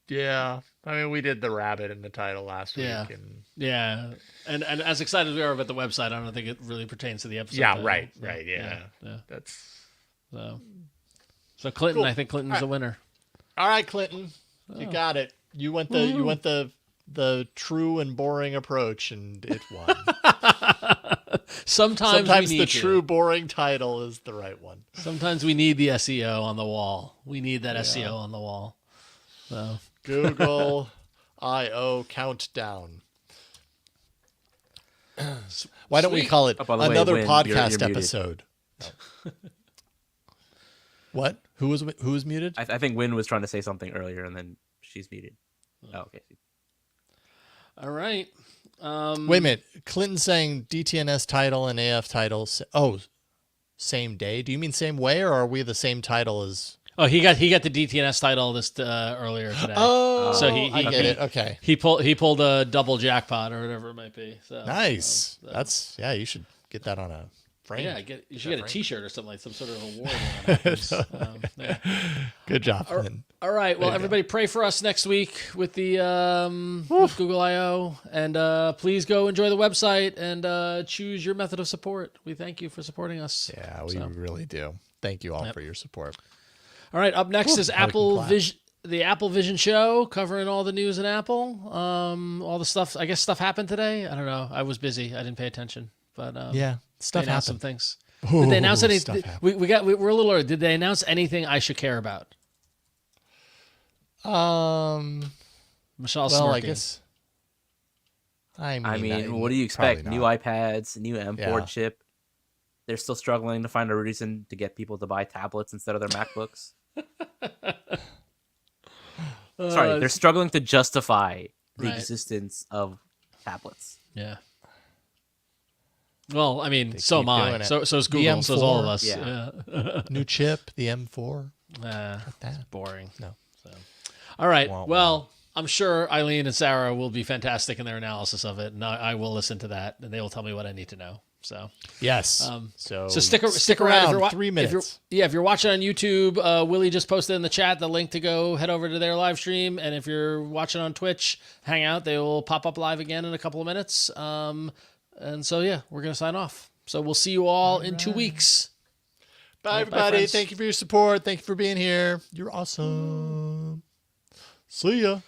Yeah. I mean, we did the rabbit in the title last week. And as excited as we are about the website, I don't think it really pertains to the episode. Yeah, title. right. Yeah. That's so Clinton. Cool. I think Clinton's the winner. all right, Clinton. You got it. You went the true and boring approach, and it won. Sometimes we need the true boring title is the right one. Sometimes we need the SEO on the wall. We need that SEO on the wall. So Google I/O countdown. Why don't we call it Oh, by the way, another Win, podcast you're muted. episode? What? Who was muted? I think Win was trying to say something earlier, and then she's muted. Oh, okay. all right. Wait a minute. Clinton saying DTNS title and AF title. Same day. Do you mean same way, or are we the same title as? Oh, he got the DTNS title this earlier today. Oh, so I get it. Okay. He pulled a double jackpot or whatever it might be. So Nice. That's You should get that on a frame. Yeah, you should get a T-shirt or something, like some sort of award. Good job, Clinton. All right. Well, everybody pray for us next week with the with Google I/O, and please go enjoy the website and choose your method of support. We thank you for supporting us. Yeah, we really do. Thank you all for your support. All right. Up next is How to Apple clap. Vision. The Apple Vision show, covering all the news in Apple. All the stuff. I guess stuff happened today. I don't know. I was busy. I didn't pay attention. But Yeah, stuff they announced some happened. things. Did they announce Stuff anything? happened. We're a little early. Did they announce anything I should care about? Michelle's Well, I smirking. guess. I mean, what do you expect? probably New not. iPads, new M4 Yeah. chip. They're still struggling to find a reason to get people to buy tablets instead of their MacBooks. Sorry, they're struggling to justify the Right. existence of tablets. Yeah. Well, I mean, so am keep I. doing it. So is The Google. So is all of M4. us. Yeah. New chip, the M4. It's boring. No. So. All right. Wah, wah. Well, I'm sure Eileen and Sarah will be fantastic in their analysis of it, and I will listen to that, and they will tell me what I need to know. So. Yes. So stick around. If you're 3 minutes. If you're watching on YouTube, Willie just posted in the chat the link to go head over to their live stream. And if you're watching on Twitch Hangout, they will pop up live again in a couple of minutes. And so, yeah, we're going to sign off. So we'll see you all in 2 weeks. Bye, everybody. friends. Thank you for your support. Thank you for being here. You're awesome. See ya.